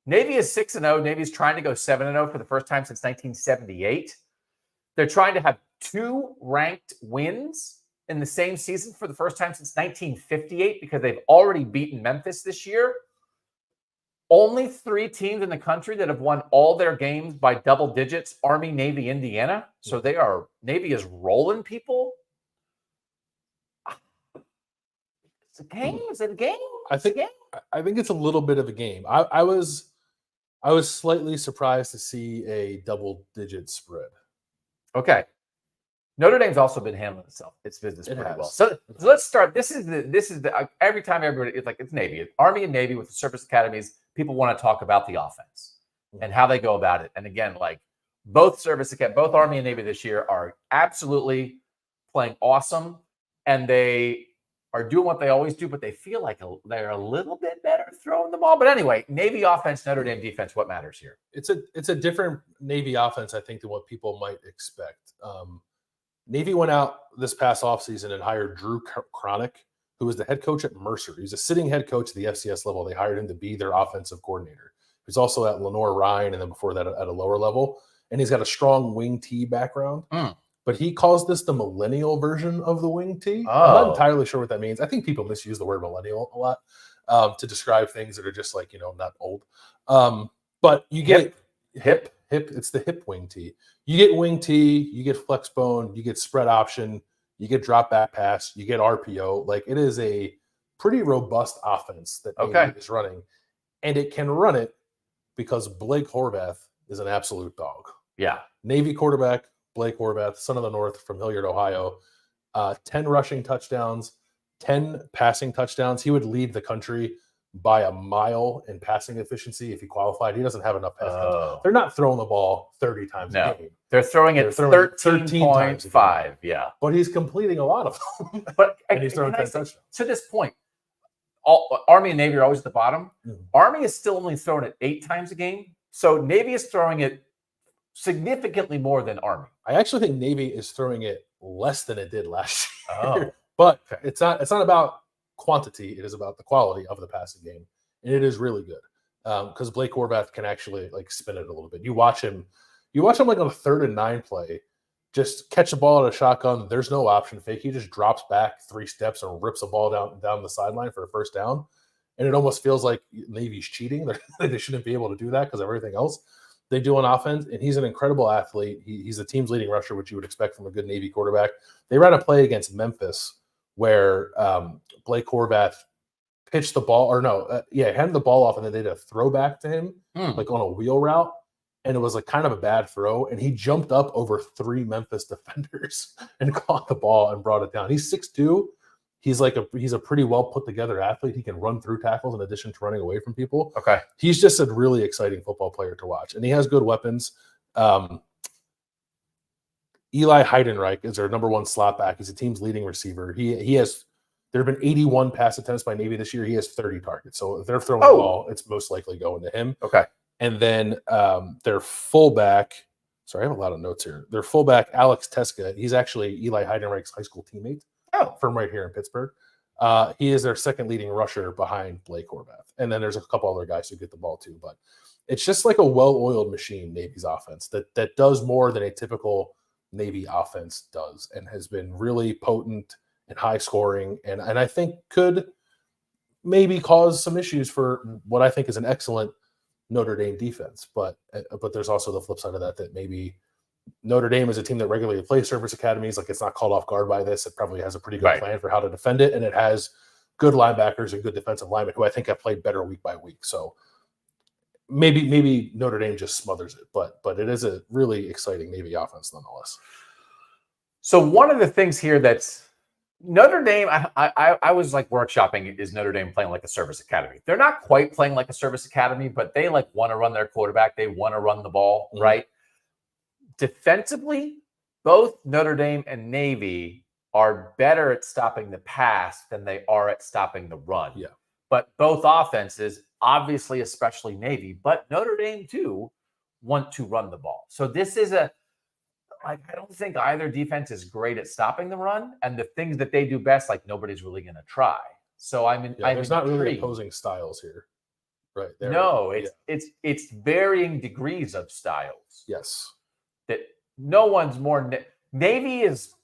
Navy is 6-0. Navy's trying to go 7-0 for the first time since 1978. They're trying to have 2 ranked wins in the same season for the first time since 1958 because they've already beaten Memphis this year. Only 3 teams in the country that have won all their games by double digits, Army, Navy, Indiana. So Navy is rolling people. It's a game? Is it a game? I think it's a little bit of a game. I was slightly surprised to see a double-digit spread. Okay. Notre Dame's also been handling its business pretty well. So let's start. This is the every time everybody it's Navy, Army and Navy with the service academies. People want to talk about the offense and how they go about it. And again, like both Army and Navy this year are absolutely playing awesome, and they are doing what they always do, but they feel like they're a little bit better throwing the ball. But anyway, Navy offense, Notre Dame defense, what matters here? It's a different Navy offense, I think, than what people might expect. Navy went out this past offseason and hired Drew Cronick, who was the head coach at Mercer. He's a sitting head coach at the FCS level. They hired him to be their offensive coordinator. He's also at Lenore Ryan, and then before that at a lower level. And he's got a strong wing T background. But he calls this the millennial version of the wing T. I'm not entirely sure what that means. I think people misuse the word millennial a lot to describe things that are just like, not old. But you get hip. It's the hip wing T. You get wing T, you get flex bone, you get spread option, you get drop back pass, you get RPO. Like it is a pretty robust offense that Navy is running. And it can run it because Blake Horvath is an absolute dog. Yeah. Navy quarterback, Blake Horvath, son of the North from Hilliard, Ohio, 10 rushing touchdowns, 10 passing touchdowns. He would lead the country by a mile in passing efficiency if he qualified. He doesn't have enough passing. They're not throwing the ball 30 times a game. They're throwing it 13.5. Yeah. But he's completing a lot of them. And he's throwing 10 touchdowns. To this point, Army and Navy are always at the bottom. Army is still only throwing it 8 times a game. So Navy is throwing it significantly more than Army. I actually think Navy is throwing it less than it did last year. But it's not about quantity. It is about the quality of the passing game. And it is really good. Because Blake Horvath can actually spin it a little bit. You watch him on a 3rd and 9 play, just catch the ball at a shotgun. There's no option fake. He just drops back 3 steps and rips the ball down the sideline for a first down. And it almost feels like Navy's cheating. They shouldn't be able to do that because of everything else they do on offense. And he's an incredible athlete. He's the team's leading rusher, which you would expect from a good Navy quarterback. They ran a play against Memphis where Blake Horvath pitched the ball, handed the ball off, and then they did a throwback to him, like on a wheel route. And it was like kind of a bad throw. And he jumped up over 3 Memphis defenders and caught the ball and brought it down. He's 6'2". He's a pretty well put together athlete. He can run through tackles in addition to running away from people. Okay. He's just a really exciting football player to watch. And he has good weapons. Eli Heidenreich is their number 1 slot back. He's the team's leading receiver. There have been 81 pass attempts by Navy this year. He has 30 targets. So if they're throwing the ball, it's most likely going to him. Okay. And then their fullback, sorry, I have a lot of notes here. Their fullback, Alex Teska, he's actually Eli Heidenreich's high school teammate from right here in Pittsburgh. He is their second leading rusher behind Blake Horvath. And then there's a couple other guys who get the ball too. But it's just like a well-oiled machine, Navy's offense, that does more than a typical Navy offense does and has been really potent and high scoring. And I think could maybe cause some issues for what I think is an excellent Notre Dame defense, but there's also the flip side of that maybe Notre Dame is a team that regularly plays service academies. Like, it's not caught off guard by this. It probably has a pretty good plan for how to defend it, and it has good linebackers and good defensive linemen who I think have played better week by week. So maybe Notre Dame just smothers it, but it is a really exciting Navy offense nonetheless. So one of the things here that's Notre Dame, I was like workshopping, is Notre Dame playing like a service academy? They're not quite playing like a service academy, but they like want to run their quarterback. They want to run the ball, right? Defensively, both Notre Dame and Navy are better at stopping the pass than they are at stopping the run. Yeah. But both offenses, obviously, especially Navy, but Notre Dame too, want to run the ball. So this is I don't think either defense is great at stopping the run, and the things that they do best, like, nobody's really going to try. So there's not really opposing styles here, right? No, it's varying degrees of styles. Yes, that no one's more. Navy is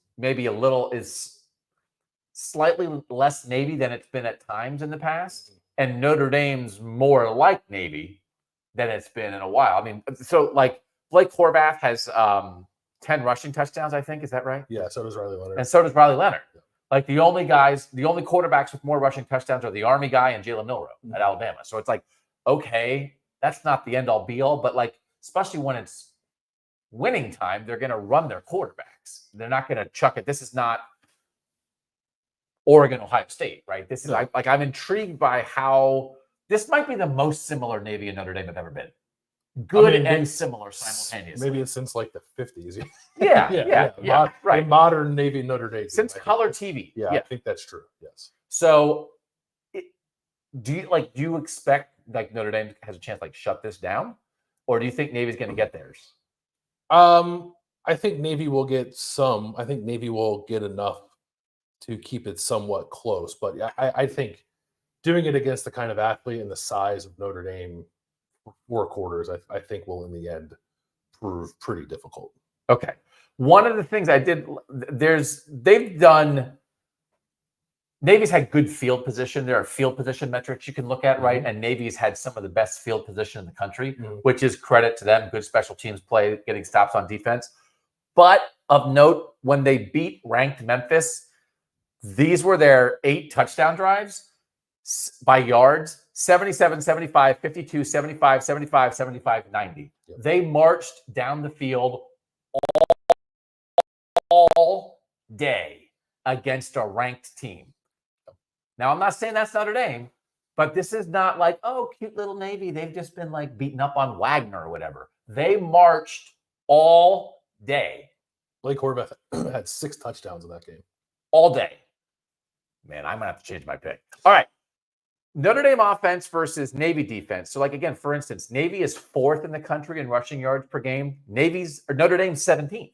slightly less Navy than it's been at times in the past, and Notre Dame's more like Navy than it's been in a while. I mean, so like Blake Horvath has 10 rushing touchdowns, I think. Is that right? Yeah, so does Riley Leonard. And so does Riley Leonard. Yeah. Like, the only quarterbacks with more rushing touchdowns are the Army guy and Jalen Milroe at Alabama. So it's like, okay, that's not the end-all be-all, but like, especially when it's winning time, they're going to run their quarterbacks. They're not going to chuck it. This is not Oregon-Ohio State, right? This is I'm intrigued by how this might be the most similar Navy and Notre Dame have ever been. Good and similar simultaneously. Maybe it's since like the 50s. Right. Modern Navy Notre Dame. Since color TV. Yeah, I think that's true. Yes. So, do you expect like Notre Dame has a chance to like shut this down, or do you think Navy's going to get theirs? I think Navy will get some. I think Navy will get enough to keep it somewhat close. But I think doing it against the kind of athlete and the size of Notre Dame 4 quarters, I think will in the end prove pretty difficult. Okay. One of the things I did, Navy's had good field position. There are field position metrics you can look at, right? And Navy's had some of the best field position in the country, which is credit to them. Good special teams play, getting stops on defense. But of note, when they beat ranked Memphis, these were their 8 touchdown drives by yards: 77, 75, 52, 75, 75, 75, 90. Yep. They marched down the field all day against a ranked team. Now, I'm not saying that's Notre Dame, but this is not like, oh, cute little Navy. They've just been like beaten up on Wagner or whatever. They marched all day. Blake Horvath had 6 touchdowns in that game. All day. Man, I'm going to have to change my pick. All right. Notre Dame offense versus Navy defense. So, like, again, for instance, Navy is 4th in the country in rushing yards per game. Notre Dame's 17th.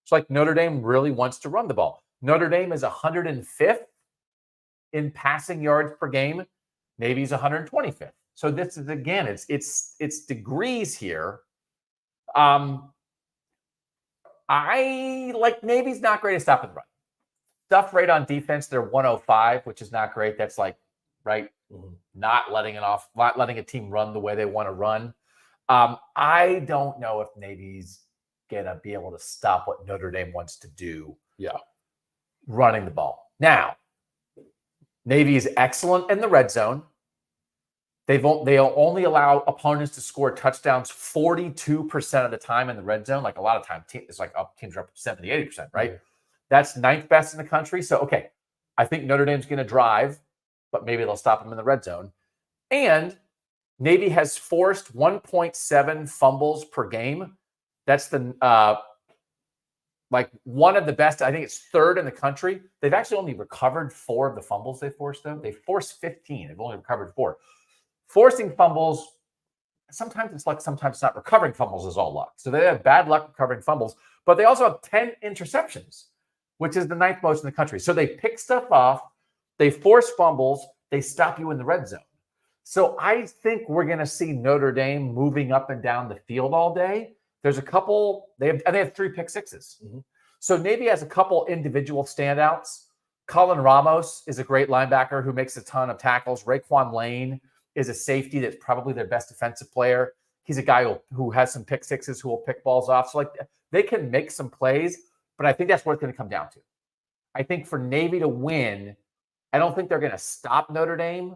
So, like, Notre Dame really wants to run the ball. Notre Dame is 105th in passing yards per game. Navy's 125th. So this is, again, it's degrees here. I like Navy's not great at stopping the run. Stuff rate on defense, they're 105, which is not great. That's like right not letting a team run the way they want to run. I don't know if Navy's going to be able to stop what Notre Dame wants to do. Yeah. Running the ball. Now, Navy is excellent in the red zone. They'll only allow opponents to score touchdowns 42% of the time in the red zone. Like a lot of times, it's like teams are up 70, 80%, right? Mm-hmm. That's ninth best in the country. So, okay, I think Notre Dame's going to drive, but maybe they'll stop them in the red zone. And Navy has forced 1.7 fumbles per game. That's the one of the best. I think it's third in the country. They've actually only recovered 4 of the fumbles they forced, though. They forced 15. They've only recovered 4. Forcing fumbles, sometimes it's luck, sometimes it's not. Recovering fumbles is all luck. So they have bad luck recovering fumbles, but they also have 10 interceptions, which is the 9th most in the country. So they pick stuff off, they force fumbles, they stop you in the red zone. So I think we're going to see Notre Dame moving up and down the field all day. There's a couple, they have 3 pick sixes. Mm-hmm. So Navy has a couple individual standouts. Colin Ramos is a great linebacker who makes a ton of tackles. Raekwon Lane is a safety that's probably their best defensive player. He's a guy who has some pick sixes, who will pick balls off. So they can make some plays, but I think that's what it's going to come down to. I think for Navy to win, I don't think they're going to stop Notre Dame,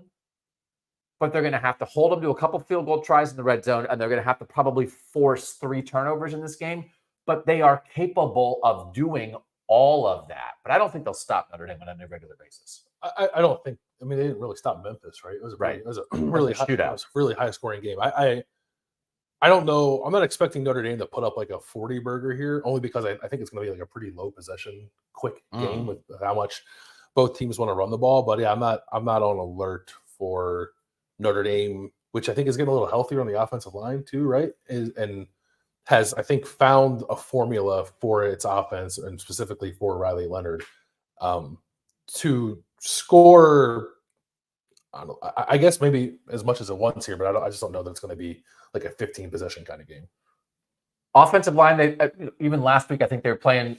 but they're going to have to hold them to a couple field goal tries in the red zone, and they're going to have to probably force 3 turnovers in this game. But they are capable of doing all of that. But I don't think they'll stop Notre Dame on a regular basis. I don't think. I mean, they didn't really stop Memphis, right? It was a really high, shootout. It was a really high scoring game. I don't know. I'm not expecting Notre Dame to put up like a 40 burger here, only because I think it's going to be like a pretty low possession, quick game with how much both teams want to run the ball. But yeah, I'm not on alert for Notre Dame, which I think is getting a little healthier on the offensive line too, right? And has, I think, found a formula for its offense, and specifically for Riley Leonard, to score. I don't know, I guess maybe as much as it wants here, but I just don't know that it's going to be like a 15 possession kind of game. Offensive line, they even last week, I think they were playing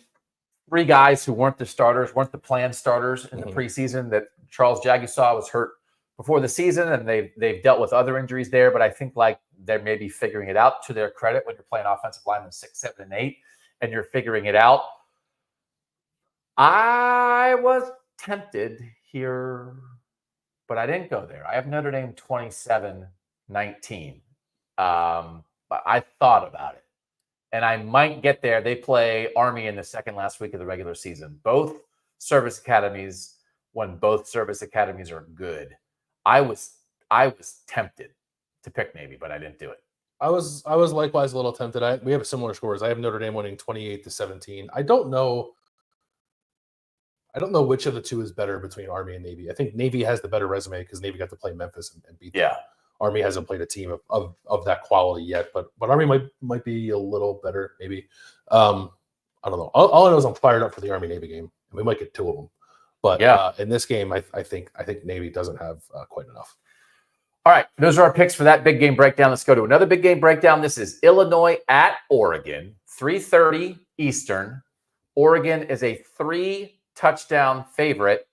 3 guys who weren't the starters, weren't the planned starters in the preseason. That Charles Jagusaw was hurt before the season, and they've dealt with other injuries there. But I think they're maybe figuring it out, to their credit, when you're playing offensive linemen 6, 7, and 8, and you're figuring it out. I was tempted here, but I didn't go there. I have Notre Dame 27-19. But I thought about it, and I might get there. They play Army in the second last week of the regular season. Both service academies, when both service academies are good. I was tempted to pick Navy, but I didn't do it. I was likewise a little tempted. We have similar scores. I have Notre Dame winning 28-17. I don't know which of the two is better between Army and Navy. I think Navy has the better resume because Navy got to play Memphis and beat them. Yeah. Army hasn't played a team of that quality yet, but Army might be a little better, maybe. I don't know. All I know is I'm fired up for the Army-Navy game, and we might get 2 of them. But yeah, in this game, I think Navy doesn't have quite enough. All right, those are our picks for that big game breakdown. Let's go to another big game breakdown. This is Illinois at Oregon, 3:30 Eastern. Oregon is a 3-touchdown favorite.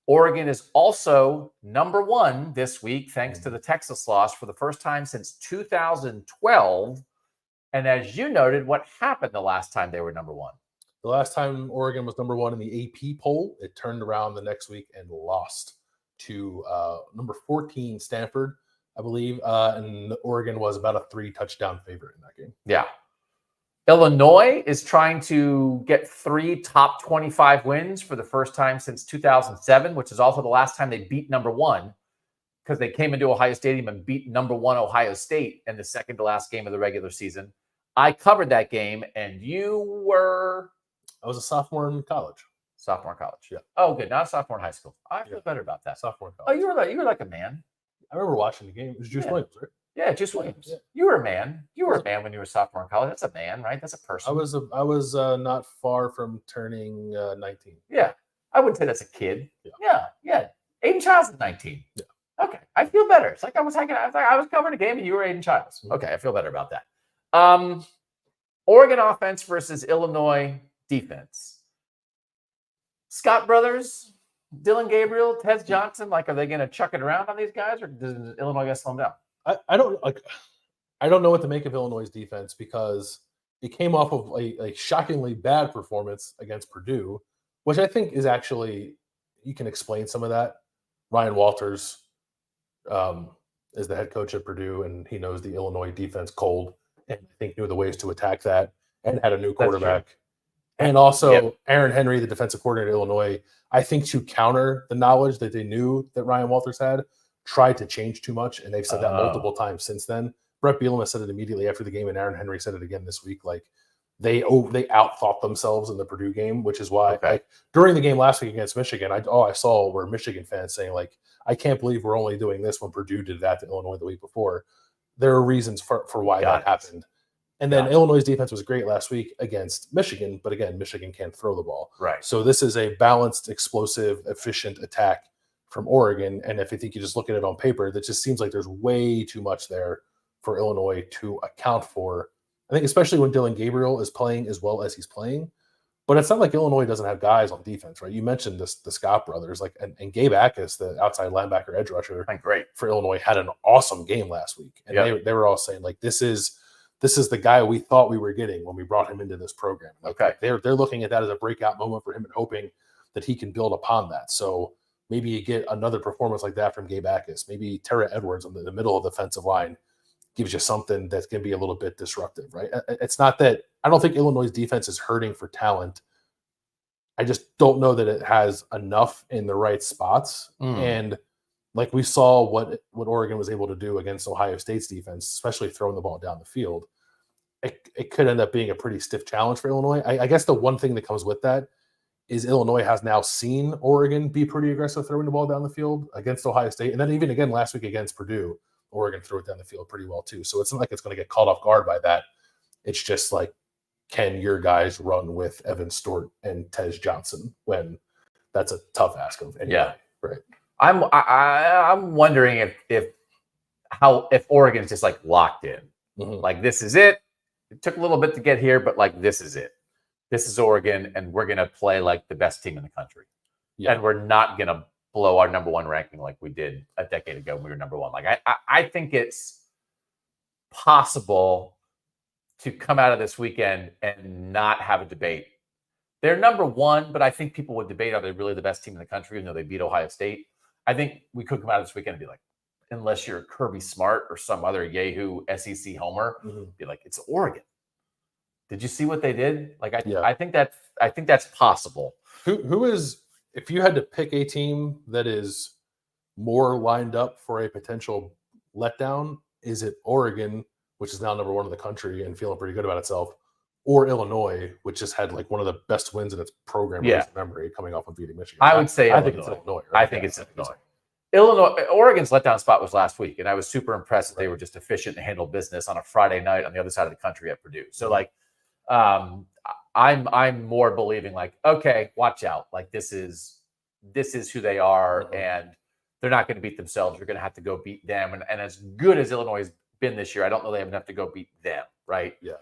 Oregon is also number 1 this week, thanks to the Texas loss for the first time since 2012. And as you noted, what happened the last time they were number 1? The last time Oregon was number 1 in the AP poll, it turned around the next week and lost to number 14 Stanford, I believe. And Oregon was about a 3-touchdown favorite in that game. Yeah. Illinois is trying to get 3 top 25 wins for the first time since 2007, which is also the last time they beat number 1, because they came into Ohio Stadium and beat number 1 Ohio State in the second to last game of the regular season. I covered that game, and you were... I was a sophomore in college. Sophomore in college. Yeah. Oh, good. Not a sophomore in high school. I feel better about that. Sophomore in college. Oh, you were like a man. I remember watching the game. It was Juice Williams, right? Yeah, Juice Williams. Yeah. You were a man. You were a man when you were a sophomore in college. That's a man, right? That's a person. I was not far from turning 19. Yeah. I wouldn't say that's a kid. Yeah. Aiden Childs is 19. Yeah. Okay. I feel better. It's like I was covering a game and you were Aiden Childs. Okay, I feel better about that. Oregon offense versus Illinois defense. Scott brothers, Dylan Gabriel, Tez Johnson, like, are they going to chuck it around on these guys, or does Illinois get slow down? I don't know what to make of Illinois' defense because it came off of a shockingly bad performance against Purdue, which I think is actually, you can explain some of that. Ryan Walters is the head coach at Purdue, and he knows the Illinois defense cold, and I think knew the ways to attack that, and had a new quarterback. And also Aaron Henry, the defensive coordinator at Illinois, I think to counter the knowledge that they knew that Ryan Walters had, tried to change too much, and they've said that multiple times since then. Brett Bielema said it immediately after the game, and Aaron Henry said it again this week. Like, they outthought themselves in the Purdue game, which is why during the game last week against Michigan, I saw where Michigan fans saying, like, I can't believe we're only doing this when Purdue did that to Illinois the week before. There are reasons for why that happened. And then Illinois' defense was great last week against Michigan, but again, Michigan can't throw the ball. Right. So this is a balanced, explosive, efficient attack from Oregon. And if you think you just look at it on paper, that just seems like there's way too much there for Illinois to account for. I think especially when Dylan Gabriel is playing as well as he's playing. But it's not like Illinois doesn't have guys on defense, right? You mentioned the Scott brothers, like, and Gabe Akis, the outside linebacker edge rusher for Illinois, had an awesome game last week. And they were all saying, like, this is the guy we thought we were getting when we brought him into this program. Like, they're looking at that as a breakout moment for him and hoping that he can build upon that. So maybe you get another performance like that from Gabe Akis. Maybe Tara Edwards on the middle of the defensive line gives you something that's going to be a little bit disruptive, right? It's not that I don't think Illinois' defense is hurting for talent. I just don't know that it has enough in the right spots. And like we saw what Oregon was able to do against Ohio State's defense, especially throwing the ball down the field, it could end up being a pretty stiff challenge for Illinois. I guess the one thing that comes with that is Illinois has now seen Oregon be pretty aggressive throwing the ball down the field against Ohio State. And then even again last week against Purdue, Oregon threw it down the field pretty well too. So it's not like it's going to get caught off guard by that. It's just like, can your guys run with Evan Stewart and Tez Johnson when that's a tough ask of anybody? Yeah. Right. I'm wondering if Oregon's just like locked in. Like, this is it. It took a little bit to get here, but like, this is it. This is Oregon, and we're going to play like the best team in the country. Yeah. And we're not going to blow our number one ranking like we did a decade ago when we were number one. Like, I think it's possible to come out of this weekend and not have a debate. They're number one, but I think people would debate, are they really the best team in the country, even though they beat Ohio State? I think we could come out of this weekend and be like, unless you're Kirby Smart or some other Yahoo SEC homer, be like, it's Oregon. Did you see what they did? Like, I think that's possible. Who is, if you had to pick a team that is more lined up for a potential letdown, is it Oregon, which is now number one in the country and feeling pretty good about itself, or Illinois, which just had like one of the best wins in its program in memory, coming off of beating Michigan? I would say I think it's Illinois. Right? I think it's Illinois. Oregon's letdown spot was last week, and I was super impressed that they were just efficient and handled business on a Friday night on the other side of the country at Purdue. So like, I'm more believing like, okay, watch out. Like, this is who they are, and they're not going to beat themselves. You're going to have to go beat them. And as good as Illinois has been this year, I don't know they have enough to go beat them, right? Yeah.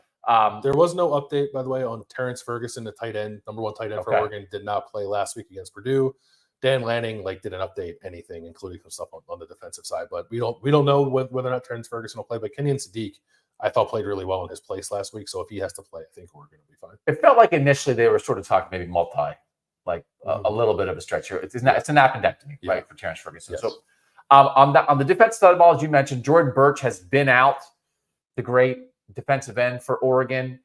There was no update, by the way, on Terrence Ferguson, the tight end, number one tight end for Oregon, did not play last week against Purdue. Dan Lanning didn't update anything, including some stuff on the defensive side. But we don't know whether or not Terrence Ferguson will play. But Kenyon Sadiq, I thought, played really well in his place last week. So if he has to play, I think Oregon will be fine. It felt like initially they were sort of talking maybe a little bit of a stretch here. It's an appendectomy, right, for Terrence Ferguson. Yes. So on the defensive side of the ball, as you mentioned, Jordan Birch has been out, the great defensive end for Oregon.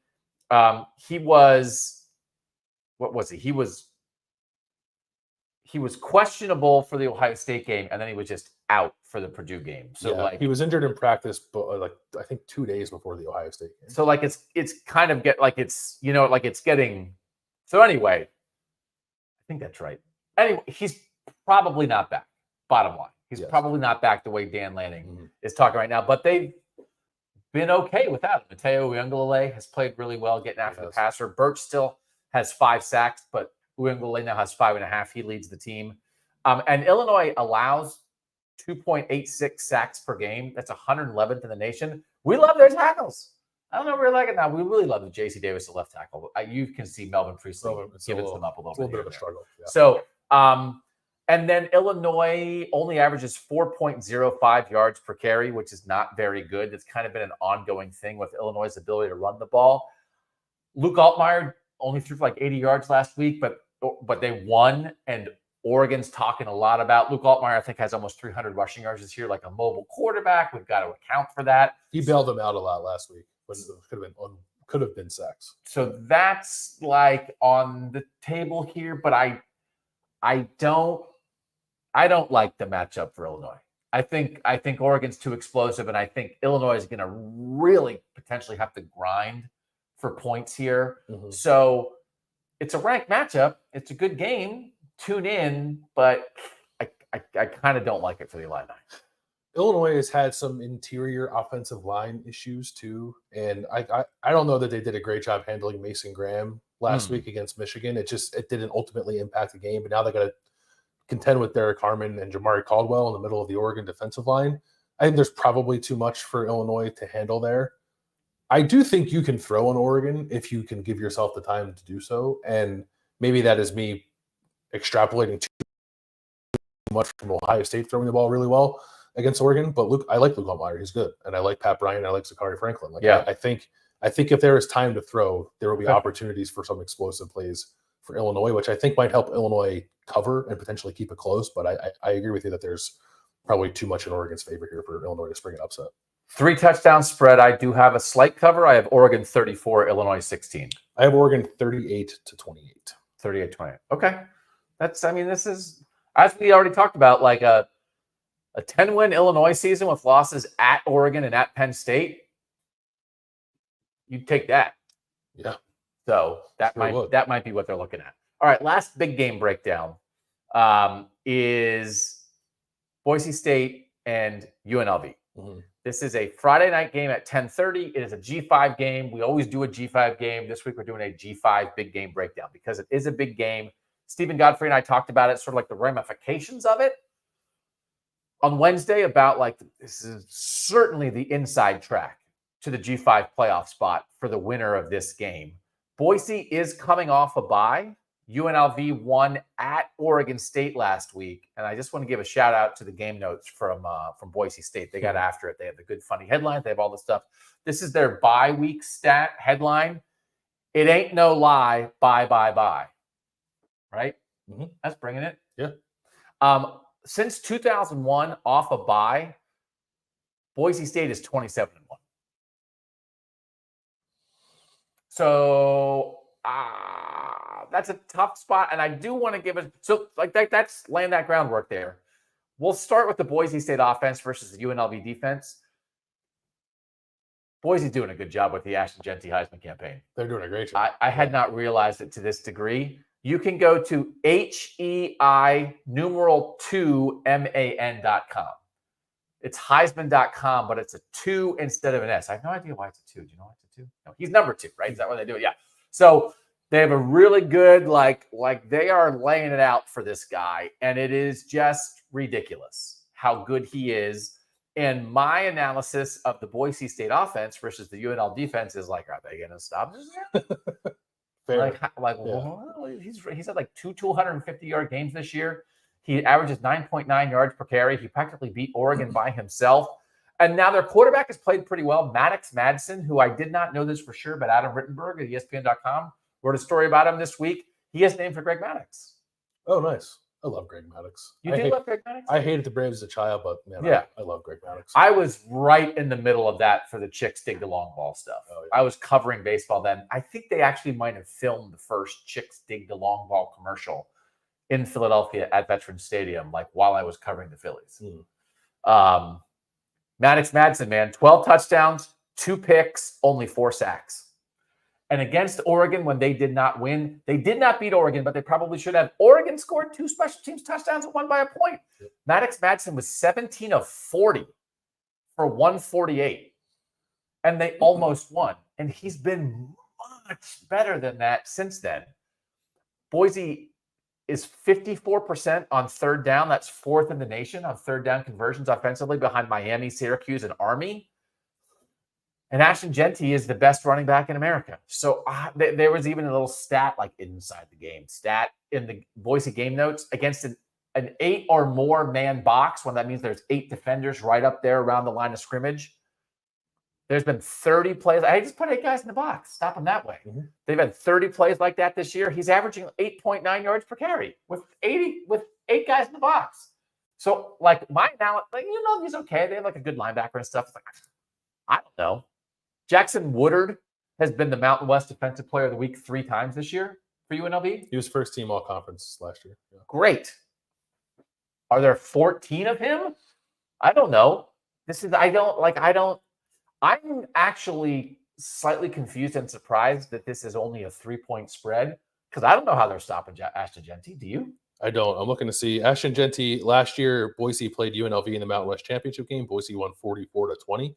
He was, what was he? He was questionable for the Ohio State game, and then he was just out for the Purdue game. So he was injured in practice, but I think 2 days before the Ohio State game. So it's kind of it's getting. So anyway, I think that's right. Anyway, he's probably not back. Bottom line, he's probably not back the way Dan Lanning is talking right now. But they've been okay without him. Mateo Uiagalelei has played really well getting after the passer. Birch still has 5 sacks, but Uiagalelei now has 5.5. He leads the team. And Illinois allows 2.86 sacks per game. That's 111th in the nation. We love their tackles. I don't know if we're like it now. We really love the J.C. Davis, the left tackle. You can see Melvin Priestley giving them up a little bit. It's a little bit of a struggle. Yeah. So And then Illinois only averages 4.05 yards per carry, which is not very good. It's kind of been an ongoing thing with Illinois' ability to run the ball. Luke Altmaier only threw for like 80 yards last week, but they won. And Oregon's talking a lot about Luke Altmaier. I think has almost 300 rushing yards this year, like a mobile quarterback. We've got to account for that. He bailed them out a lot last week. But could have been sacks. So that's like on the table here, but I don't like the matchup for Illinois. I think Oregon's too explosive, and I think Illinois is going to really potentially have to grind for points here. Mm-hmm. So it's a ranked matchup. It's a good game. Tune in, but I kind of don't like it for the Illini. Illinois has had some interior offensive line issues too, and I don't know that they did a great job handling Mason Graham last week against Michigan. It didn't ultimately impact the game, but now they got to contend with Derek Harmon and Jamari Caldwell in the middle of the Oregon defensive line. I think there's probably too much for Illinois to handle there. I do think you can throw on Oregon if you can give yourself the time to do so, and maybe that is me extrapolating too much from Ohio State throwing the ball really well against Oregon. But I like Luke Altmaier. He's good, and I like Pat Bryant. I like Zachary Franklin. I think if there is time to throw, there will be opportunities for some explosive plays for Illinois, which I think might help Illinois cover and potentially keep it close. But I agree with you that there's probably too much in Oregon's favor here for Illinois to spring an upset. 3 touchdown spread. I do have a slight cover. I have Oregon 34, Illinois 16. I have Oregon 38-28. 38-28. Okay. This is, as we already talked about, like a 10-win Illinois season with losses at Oregon and at Penn State. You'd take that. Yeah. So that might be what they're looking at. All right, last big game breakdown is Boise State and UNLV. Mm-hmm. This is a Friday night game at 10:30. It is a G5 game. We always do a G5 game. This week we're doing a G5 big game breakdown because it is a big game. Stephen Godfrey and I talked about it, sort of like the ramifications of it on Wednesday about like this is certainly the inside track to the G5 playoff spot for the winner of this game. Boise is coming off a bye. UNLV won at Oregon State last week, and I just want to give a shout out to the game notes from Boise State. They got after it. They have the good, funny headlines. They have all the stuff. This is their bye week stat headline. It ain't no lie. Bye. Right? Mm-hmm. That's bringing it. Yeah. Since 2001, off a bye, Boise State is 27-1. So that's a tough spot, and I do want to give it. So that's laying that groundwork there. We'll start with the Boise State offense versus the UNLV defense. Boise's doing a good job with the Ashton Jeanty Heisman campaign. They're doing a great job. I had not realized it to this degree. You can go to HEI2MAN.com. It's Heisman.com, but it's a 2 instead of an S. I have no idea why it's a 2. Do you know why it's a 2? No, he's number 2, right? Is that why they do it? Yeah. So they have a really good, like they are laying it out for this guy, and it is just ridiculous how good he is. And my analysis of the Boise State offense versus the UNL defense is like, are they going to stop this? Well, he's had like 250-yard games this year. He averages 9.9 yards per carry. He practically beat Oregon by himself. And now their quarterback has played pretty well. Maddox Madsen, who I did not know this for sure, but Adam Rittenberg at ESPN.com wrote a story about him this week. He is named for Greg Maddox. Oh, nice. I love Greg Maddox. You do love Greg Maddox? I hated the Braves as a child, but man, yeah. I love Greg Maddox. I was right in the middle of that for the Chicks Dig the Long Ball stuff. Oh, yeah. I was covering baseball then. I think they actually might have filmed the first Chicks Dig the Long Ball commercial in Philadelphia at Veterans Stadium, like while I was covering the Phillies. Maddox Madsen, man, 12 touchdowns, 2 picks, only 4 sacks. And against Oregon, when they did not win, they did not beat Oregon, but they probably should have. Oregon scored 2 special teams touchdowns and won by a point. Yep. Maddox Madsen was 17 of 40 for 148, and they almost won. And he's been much better than that since then. Boise is 54% on third down. That's 4th in the nation on third down conversions offensively behind Miami, Syracuse, and Army. And Ashton Jeanty is the best running back in America. So there was even a little stat like inside the game stat in the Boise game notes against an 8 or more man box, when that means there's 8 defenders right up there around the line of scrimmage. There's been 30 plays. I just put 8 guys in the box. Stop them that way. Mm-hmm. They've had 30 plays like that this year. He's averaging 8.9 yards per carry with 8 guys in the box. So, like, my analysis, like, he's okay. They have, like, a good linebacker and stuff. It's like, I don't know. Jackson Woodard has been the Mountain West Defensive Player of the Week 3 times this year for UNLV. He was first team all conference last year. Yeah. Great. Are there 14 of him? I don't know. I'm actually slightly confused and surprised that this is only a 3-point spread because I don't know how they're stopping Ashton Jeanty. Do you? I don't. I'm looking to see Ashton Jeanty. Last year, Boise played UNLV in the Mountain West Championship game. Boise won 44-20.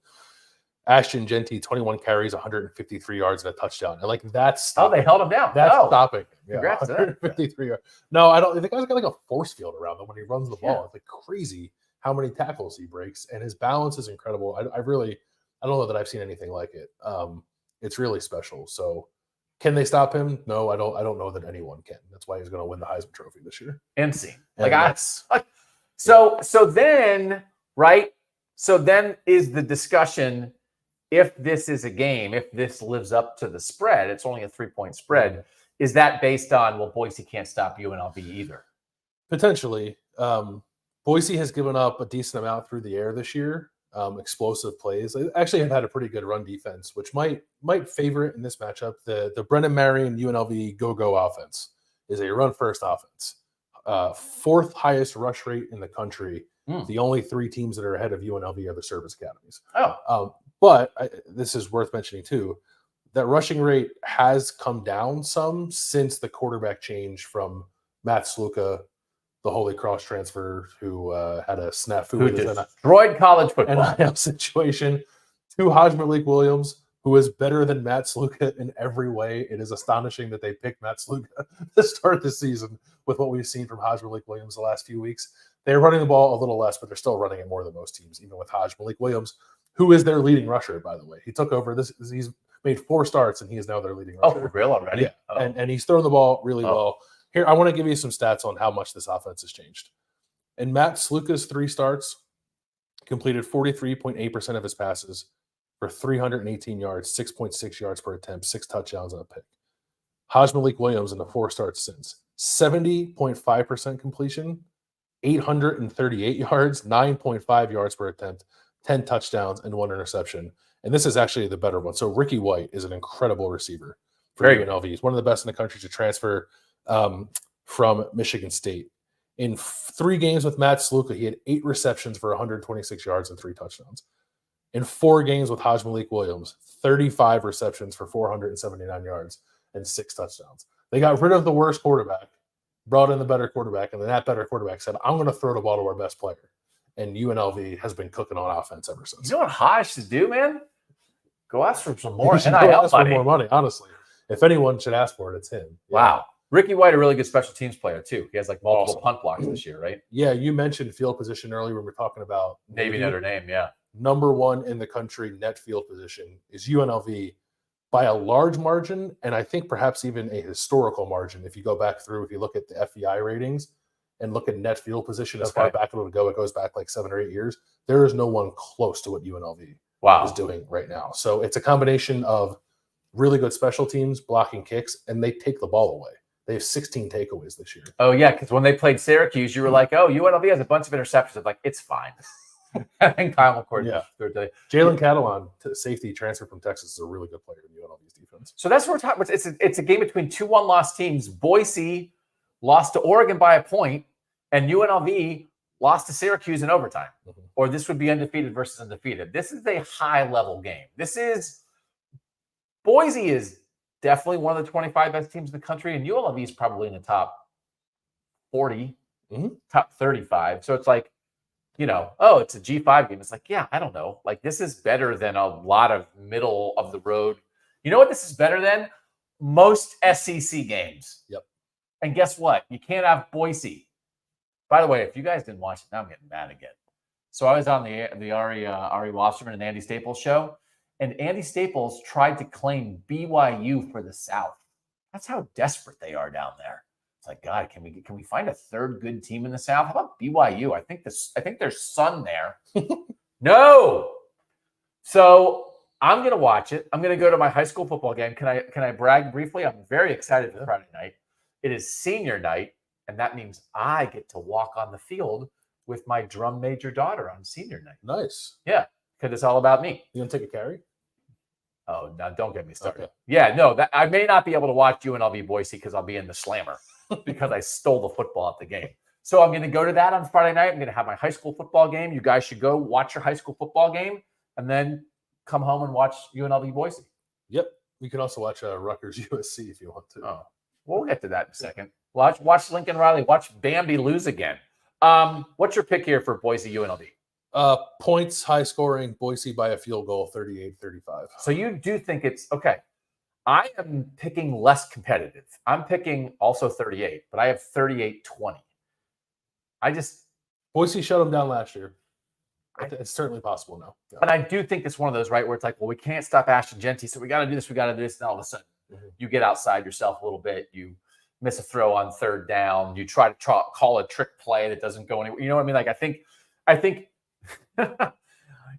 Ashton Jeanty, 21 carries, 153 yards, and a touchdown. And like that's stopping. Oh, they held him down. That's stopping. Yeah, congrats 153 yards. No, I don't. The guy's got like a force field around him when he runs the ball. Yeah. It's like crazy how many tackles he breaks, and his balance is incredible. I don't know that I've seen anything like it. It's really special. So, can they stop him? No, I don't know that anyone can. That's why he's going to win the Heisman Trophy this year. MC. So then is the discussion, if this is a game, if this lives up to the spread, it's only a 3-point spread. Mm-hmm. Is that based on, well, Boise can't stop UNLV either? Potentially. Boise has given up a decent amount through the air this year. Explosive plays. They actually have had a pretty good run defense, which might favor it in this matchup. The Brennan Marion UNLV go offense is a run-first offense. 4th highest rush rate in the country. The only 3 teams that are ahead of UNLV are the service academies. But this is worth mentioning too, that rushing rate has come down some since the quarterback change from Matt Sluka, the Holy Cross transfer who had a snafu. Who destroyed college football. NIL situation, to Hajj Malik Williams, who is better than Matt Sluka in every way. It is astonishing that they picked Matt Sluka to start the season with what we've seen from Hajj Malik Williams the last few weeks. They're running the ball a little less, but they're still running it more than most teams, even with Hajj Malik Williams, who is their leading rusher, by the way. He took over this. He's made 4 starts, and he is now their leading rusher. Oh, for real already? Yeah, and he's throwing the ball really well. Here, I want to give you some stats on how much this offense has changed. In Matt Sluka's 3 starts, completed 43.8% of his passes for 318 yards, 6.6 yards per attempt, 6 touchdowns, and a pick. Hajj Malik Williams in the 4 starts since, 70.5% completion, 838 yards, 9.5 yards per attempt, 10 touchdowns, and 1 interception. And this is actually the better one. So Ricky White is an incredible receiver for UNLV. He's one of the best in the country to transfer from Michigan State. In 3 games with Matt Sluka, he had 8 receptions for 126 yards and 3 touchdowns. In 4 games with Hajj Malik Williams, 35 receptions for 479 yards and 6 touchdowns. They got rid of the worst quarterback, brought in the better quarterback, and then that better quarterback said, I'm going to throw the ball to our best player. And UNLV has been cooking on offense ever since. You know what Hajj should do, man? Go ask for some more NIL money. For more money, honestly. If anyone should ask for it, it's him. Yeah. Wow. Ricky White, a really good special teams player, too. He has like multiple punt blocks this year, right? Yeah, you mentioned field position earlier when we were talking about Navy Notre Dame, yeah. Number 1 in the country net field position is UNLV by a large margin, and I think perhaps even a historical margin. If you go back through, if you look at the FEI ratings and look at net field position as far back as it goes back like 7 or 8 years, there is no one close to what UNLV is doing right now. So it's a combination of really good special teams, blocking kicks, and they take the ball away. They have 16 takeaways this year. Oh, yeah, because when they played Syracuse, you were like, oh, UNLV has a bunch of interceptions. I'm like, it's fine. And Kyle McCord. Yeah. Jalen Catalon, safety transfer from Texas, is a really good player in UNLV's defense. So that's what we're talking about. It's a game between 2 1-loss teams. Boise lost to Oregon by a point, and UNLV lost to Syracuse in overtime. Mm-hmm. Or this would be undefeated versus undefeated. This is a high-level game. Boise is definitely one of the 25 best teams in the country, and UNLV is probably in the top 40, top 35. So it's like, it's a G5 game. It's like, yeah, I don't know. Like, this is better than a lot of middle of the road. You know what this is better than? Most SEC games. Yep. And guess what? You can't have Boise. By the way, if you guys didn't watch it, now I'm getting mad again. So I was on the Ari Wasserman and Andy Staples show, and Andy Staples tried to claim BYU for the South. That's how desperate they are down there. It's like, God, can we find a third good team in the South? How about BYU? I think there's Sun there. No. So I'm gonna watch it. I'm gonna go to my high school football game. Can I brag briefly? I'm very excited for Friday night. It is senior night, and that means I get to walk on the field with my drum major daughter on senior night. Nice. Yeah, because it's all about me. You gonna take a carry? Oh, no, don't get me started. Okay. Yeah, no, that I may not be able to watch UNLV Boise because I'll be in the slammer because I stole the football at the game. So I'm going to go to that on Friday night. I'm going to have my high school football game. You guys should go watch your high school football game and then come home and watch UNLV Boise. Yep. You can also watch Rutgers-USC if you want to. Oh, we'll get to that in a second. Watch Lincoln Riley. Watch Bambi lose again. What's your pick here for Boise UNLV? Points, high scoring, Boise by a field goal, 38-35. So you do think it's okay. I am picking less competitive. I'm picking also 38, but I have 38-20. Boise shut them down last year. It's certainly possible now. Yeah. But I do think it's one of those, right, where it's like, well, we can't stop Ashton Genty, so we got to do this, and all of a sudden you get outside yourself a little bit. You miss a throw on third down. You try to call a trick play that doesn't go anywhere. You know what I mean? Like, I think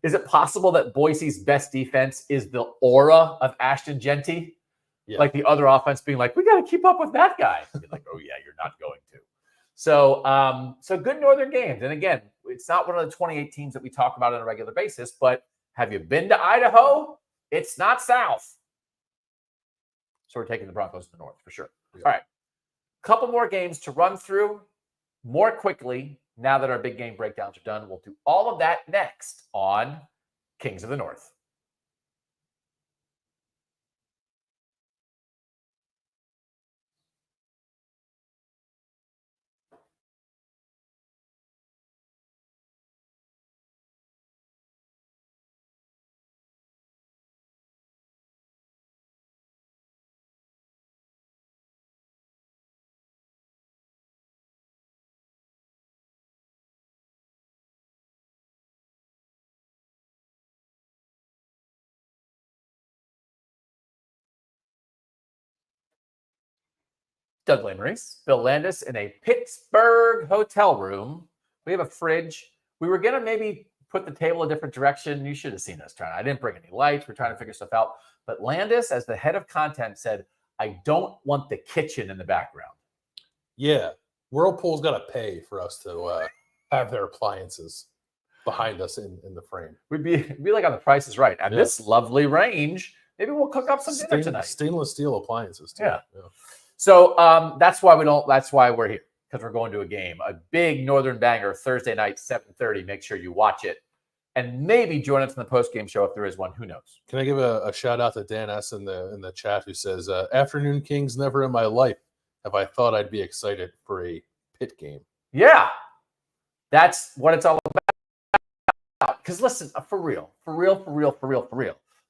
is it possible that Boise's best defense is the aura of Ashton Genty? Yeah. Like the other offense being like, we got to keep up with that guy. You're like, oh yeah, you're not going to. So, so good Northern games. And again, it's not one of the 28 teams that we talk about on a regular basis, but have you been to Idaho? It's not South. So we're taking the Broncos to the North for sure. Yeah. All right. Couple more games to run through more quickly. Now that our big game breakdowns are done, we'll do all of that next on Kings of the North. Doug Lesmerises, Bill Landis in a Pittsburgh hotel room. We have a fridge. We were going to maybe put the table a different direction. You should have seen us trying. I didn't bring any lights. We're trying to figure stuff out. But Landis, as the head of content, said, I don't want the kitchen in the background. Yeah. Whirlpool's got to pay for us to have their appliances behind us in the frame. We'd be like on The Price is Right. At this lovely range, maybe we'll cook up some dinner tonight. Stainless steel appliances, too. Yeah. So that's why we're here, because we're going to a game, a big Northern banger Thursday night, 7:30. Make sure you watch it and maybe join us in the post-game show if there is one. Who knows? Can I give a shout out to Dan S in the chat who says, afternoon Kings, never in my life have I thought I'd be excited for a Pitt game. Yeah, that's what it's all about. Because listen, for real.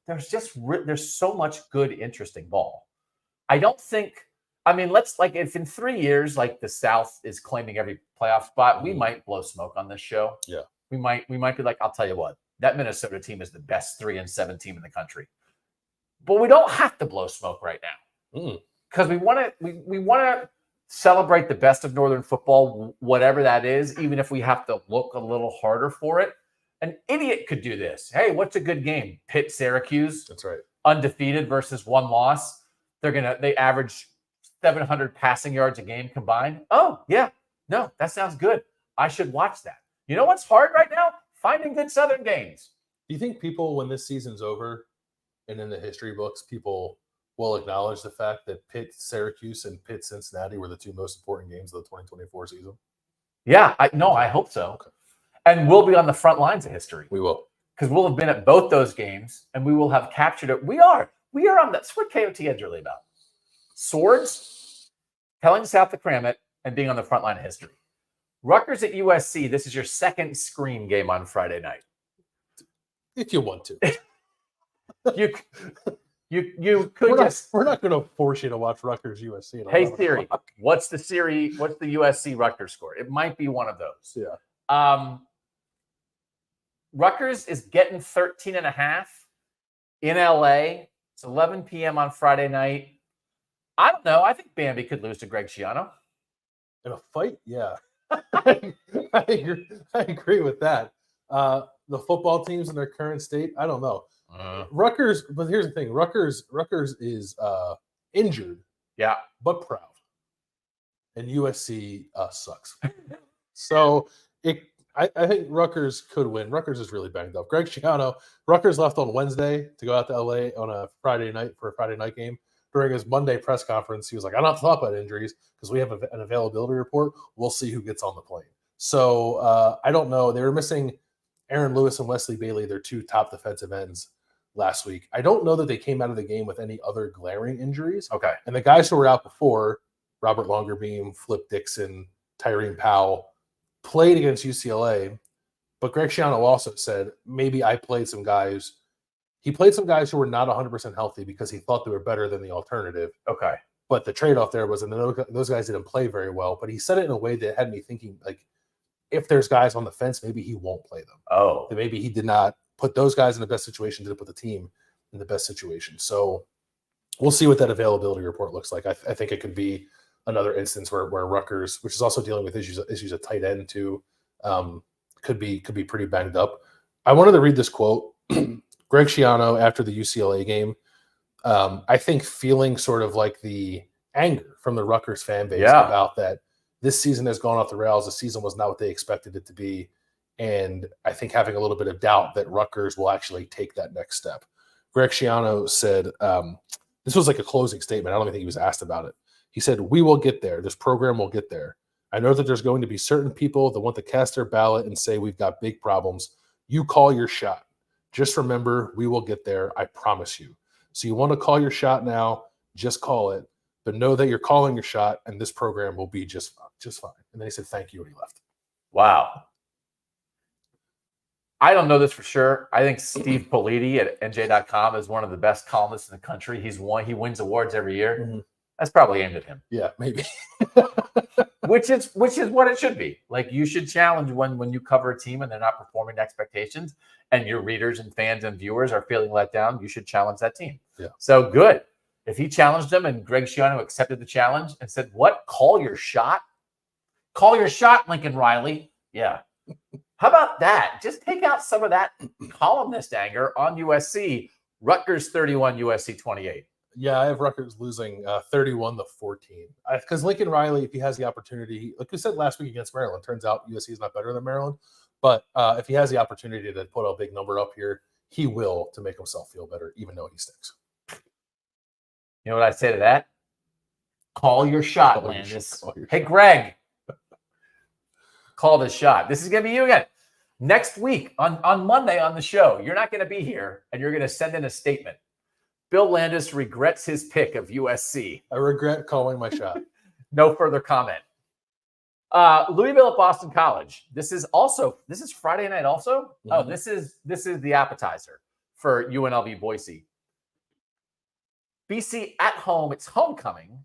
There's so much good, interesting ball. I don't think. I mean, if in 3 years, like the South is claiming every playoff spot, we might blow smoke on this show. Yeah. We might be like, I'll tell you what, that Minnesota team is the best 3-7 team in the country. But we don't have to blow smoke right now. Because we want to celebrate the best of Northern football, whatever that is, even if we have to look a little harder for it. An idiot could do this. Hey, what's a good game? Pitt-Syracuse. That's right. Undefeated versus one loss. They average 700 passing yards a game combined. Oh, yeah. No, that sounds good. I should watch that. You know what's hard right now? Finding good Southern games. Do you think people, when this season's over and in the history books, people will acknowledge the fact that Pitt-Syracuse and Pitt-Cincinnati were the two most important games of the 2024 season? Yeah, I hope so. Okay. And we'll be on the front lines of history. We will. Because we'll have been at both those games and we will have captured it. We are on that. That's what KOTN is really about. Swords, telling the South to cram it, and being on the front line of history. Rutgers at USC. This is your second screen game on Friday night. If you want to, you could We're not going to force you to watch Rutgers USC. Hey Siri, what's the USC Rutgers score? It might be one of those. Yeah. Rutgers is getting 13.5 in LA. It's 11 p.m. on Friday night. I don't know. I think Bambi could lose to Greg Schiano. In a fight, yeah. I agree with that. The football teams in their current state, I don't know. Rutgers, but here's the thing: Rutgers is injured, Yeah, but proud, and USC sucks. So I think Rutgers could win. Rutgers is really banged up. Greg Schiano, Rutgers left on Wednesday to go out to LA on a Friday night for a Friday night game. During his Monday press conference, he was like, I don't have to talk about injuries because we have an availability report. We'll see who gets on the plane. So I don't know. They were missing Aaron Lewis and Wesley Bailey, their two top defensive ends last week. I don't know that they came out of the game with any other glaring injuries. Okay. And the guys who were out before, Robert Longerbeam, Flip Dixon, Tyreen Powell, played against UCLA. But Greg Schiano also said, maybe I played some guys. He played some guys who were not 100% healthy because he thought they were better than the alternative. Okay. But the trade-off there was, and those guys didn't play very well, but he said it in a way that had me thinking, like, if there's guys on the fence, maybe he won't play them. Oh. That maybe he did not put those guys in the best situation, didn't put the team in the best situation. So we'll see what that availability report looks like. I think it could be another instance where Rutgers, which is also dealing with issues at tight end too, could be pretty banged up. I wanted to read this quote. Greg Schiano after the UCLA game, I think feeling sort of like the anger from the Rutgers fan base about that this season has gone off the rails. The season was not what they expected it to be. And I think having a little bit of doubt that Rutgers will actually take that next step. Greg Schiano said, this was like a closing statement. I don't even think he was asked about it. He said, we will get there. This program will get there. I know that there's going to be certain people that want to cast their ballot and say we've got big problems. You call your shot. Just remember, we will get there. I promise you. So you want to call your shot now, just call it. But know that you're calling your shot, and this program will be just fine. And then he said, thank you, and he left. Wow. I don't know this for sure. I think Steve Politi at NJ.com is one of the best columnists in the country. He wins awards every year. Mm-hmm. That's probably aimed at him. Yeah, maybe. which is what it should be. Like, you should challenge when you cover a team and they're not performing to expectations, and your readers and fans and viewers are feeling let down. You should challenge that team. Yeah. So good. If he challenged them and Greg Schiano accepted the challenge and said, "What? Call your shot? Call your shot, Lincoln Riley." Yeah. How about that? Just take out some of that columnist anger on USC. Rutgers 31, USC 28. Yeah, I have Rutgers losing 31-14. Because Lincoln Riley, if he has the opportunity, like we said last week against Maryland, turns out USC is not better than Maryland. But if he has the opportunity to put a big number up here, he will to make himself feel better, even though he stinks. You know what I say to that? Call your shot, Landis. Hey, Greg. Call this shot. This is going to be you again. Next week on Monday on the show, you're not going to be here, and you're going to send in a statement. Bill Landis regrets his pick of USC. I regret calling my shot. No further comment. Louisville at Boston College. This is Friday night also? Mm-hmm. Oh, this is the appetizer for UNLV Boise. BC at home. It's homecoming.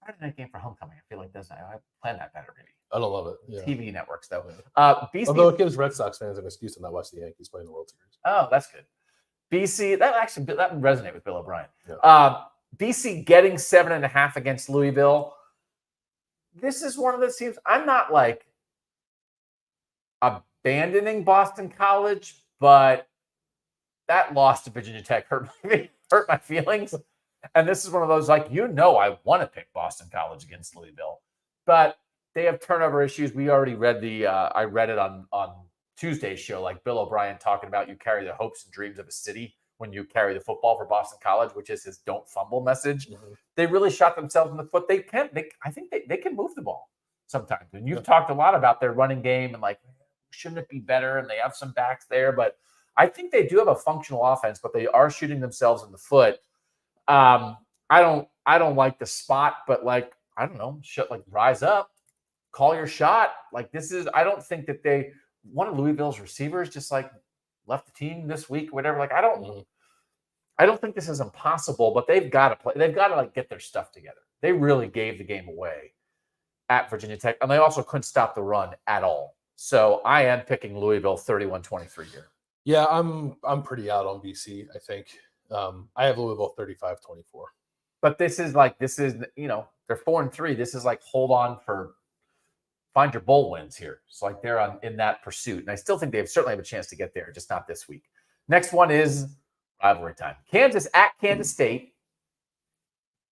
Friday night game for homecoming. I feel like I planned that better, maybe. I don't love it. Yeah. TV networks, though. BC, although it gives Red Sox fans an excuse to not watch the Yankees play in the World Series. Oh, that's good. BC, that would resonate with Bill O'Brien. Yeah. BC getting 7.5 against Louisville. This is one of those teams. I'm not like abandoning Boston College, but that loss to Virginia Tech hurt my feelings. And this is one of those, like, I want to pick Boston College against Louisville, but they have turnover issues. We already read I read it on Tuesday's show, like Bill O'Brien talking about you carry the hopes and dreams of a city when you carry the football for Boston College, which is his don't fumble message. Mm-hmm. They really shot themselves in the foot. I think they can move the ball sometimes. And you've talked a lot about their running game and, like, shouldn't it be better? And they have some backs there, but I think they do have a functional offense, but they are shooting themselves in the foot. I don't like the spot, but, like, I don't know, rise up, call your shot. Like, I don't think that one of Louisville's receivers just, like, left the team this week, whatever. Like, I don't think this is impossible, but they've got to play. They've got to, like, get their stuff together. They really gave the game away at Virginia Tech, and they also couldn't stop the run at all. So I am picking Louisville 31-23 here. Yeah, I'm pretty out on BC, I think. I have Louisville 35-24. But they're They're 4-3. This is like hold on for find your bowl wins here. So like they're in that pursuit. And I still think they certainly have a chance to get there, just not this week. Next one is rivalry time. Kansas at Kansas State.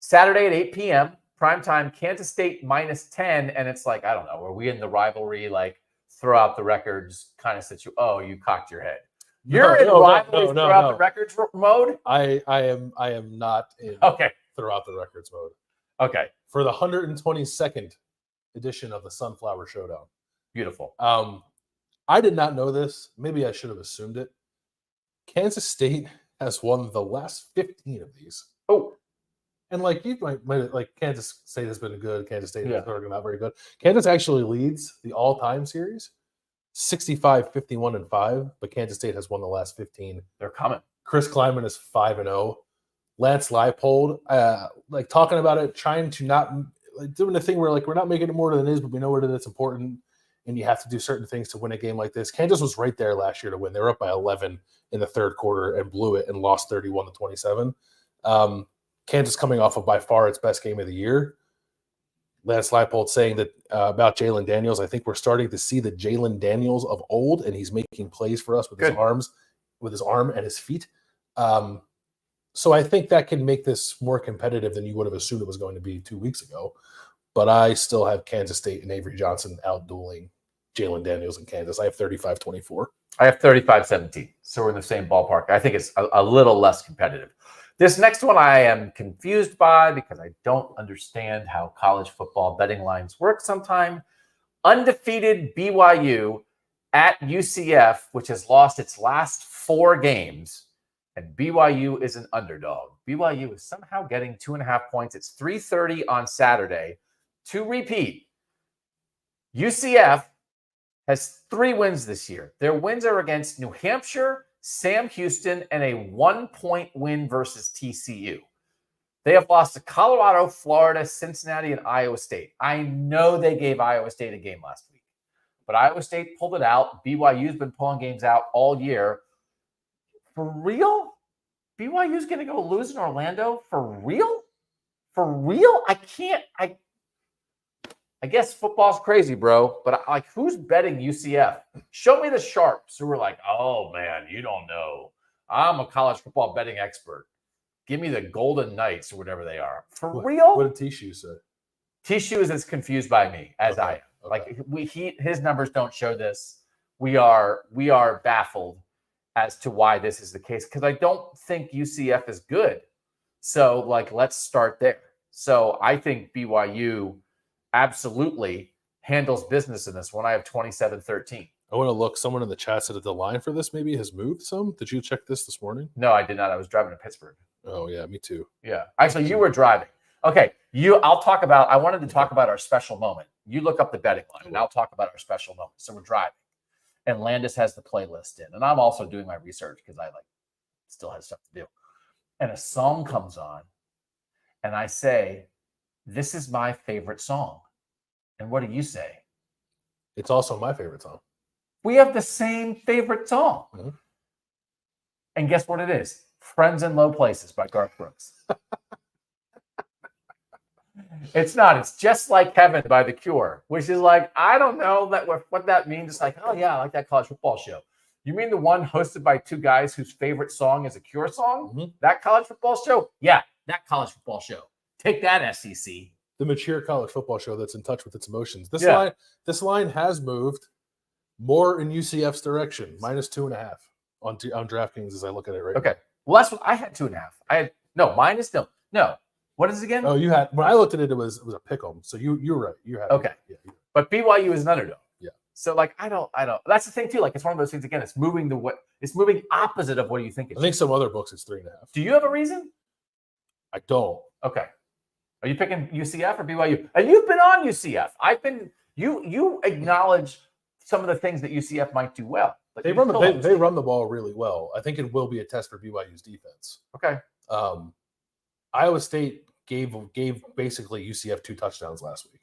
Saturday at 8 p.m. Primetime, Kansas State -10. And it's like, I don't know, are we in the rivalry, like throw out the records kind of situation? Oh, you cocked your head. You're in rivalry throw out the records mode? I am not in throw out the records mode. Okay. For the 122nd edition of the Sunflower Showdown. Beautiful. I did not know this. Maybe I should have assumed it. Kansas State has won the last 15 of these. Oh. And like you might like Kansas State has been good. Kansas State is not very good. Kansas actually leads the all-time series 65, 51, and 5, but Kansas State has won the last 15. They're coming. Chris Kleiman is 5-0. Lance Leipold, like talking about it, trying to not like doing the thing where like we're not making it more than it is, but we know that it's important, and you have to do certain things to win a game like this. Kansas was right there last year to win. They were up by 11 in the third quarter and blew it and lost 31-27. Kansas coming off of by far its best game of the year. Lance Leipold saying that about Jalen Daniels, I think we're starting to see the Jalen Daniels of old, and he's making plays for us with his arms, with his arm and his feet. So I think that can make this more competitive than you would have assumed it was going to be 2 weeks ago. But I still have Kansas State and Avery Johnson out-dueling Jalen Daniels in Kansas. I have 35-24. I have 35-17. So we're in the same ballpark. I think it's a little less competitive. This next one I am confused by because I don't understand how college football betting lines work sometimes. Undefeated BYU at UCF, which has lost its last 4 games, and BYU is an underdog. BYU is somehow getting 2.5 points. It's 3:30 on Saturday. To repeat, UCF has 3 wins this year. Their wins are against New Hampshire, Sam Houston, and a 1-point win versus TCU. They have lost to Colorado, Florida, Cincinnati, and Iowa State. I know they gave Iowa State a game last week, but Iowa State pulled it out. BYU's been pulling games out all year. For real? BYU's going to go lose in Orlando? For real? For real? I guess football's crazy, bro, but like, who's betting UCF? Show me the sharps who are like, oh, man, you don't know. I'm a college football betting expert. Give me the Golden Knights or whatever they are. For real? What did T-Shoe say? T-Shoe is as confused by me as I am. Okay. Like, his numbers don't show this. We are baffled as to why this is the case because I don't think UCF is good. So, like, let's start there. So I think BYU absolutely handles business in this one. I have 27-13. I want to look. Someone in the chat said that the line for this maybe has moved some. Did you check this morning? No, I did not. I was driving to Pittsburgh. Oh, yeah, me too. Yeah. Actually, you were driving. Okay. I wanted to talk about our special moment. You look up the betting line, and I'll talk about our special moment. So we're driving, and Landis has the playlist in, and I'm also doing my research because I still have stuff to do. And a song comes on, and I say, this is my favorite song. And what do you say? It's also my favorite song. We have the same favorite song. Mm-hmm. And guess what it is? Friends in Low Places by Garth Brooks. It's not. It's Just Like Heaven by The Cure, which is like, I don't know what that means. It's like, oh, yeah, I like that college football show. You mean the one hosted by 2 guys whose favorite song is a Cure song? Mm-hmm. That college football show? Yeah, that college football show. Take that, SEC. The mature college football show that's in touch with its emotions. This line has moved more in UCF's direction, -2.5 on DraftKings as I look at it right now. Okay. Well, that's what I had 2.5. No. What is it again? Oh, you had when I looked at it, it was a pick 'em. So you're right. You had okay. Yeah, but BYU is an underdog. Yeah. So like I don't. That's the thing too. Like it's one of those things again. It's moving opposite of what you think. I think some other books it's 3.5. Do you have a reason? I don't. Okay. Are you picking UCF or BYU? And you've been on UCF. You acknowledge some of the things that UCF might do well. But they run the ball really well. I think it will be a test for BYU's defense. Okay. Iowa State gave basically UCF 2 touchdowns last week.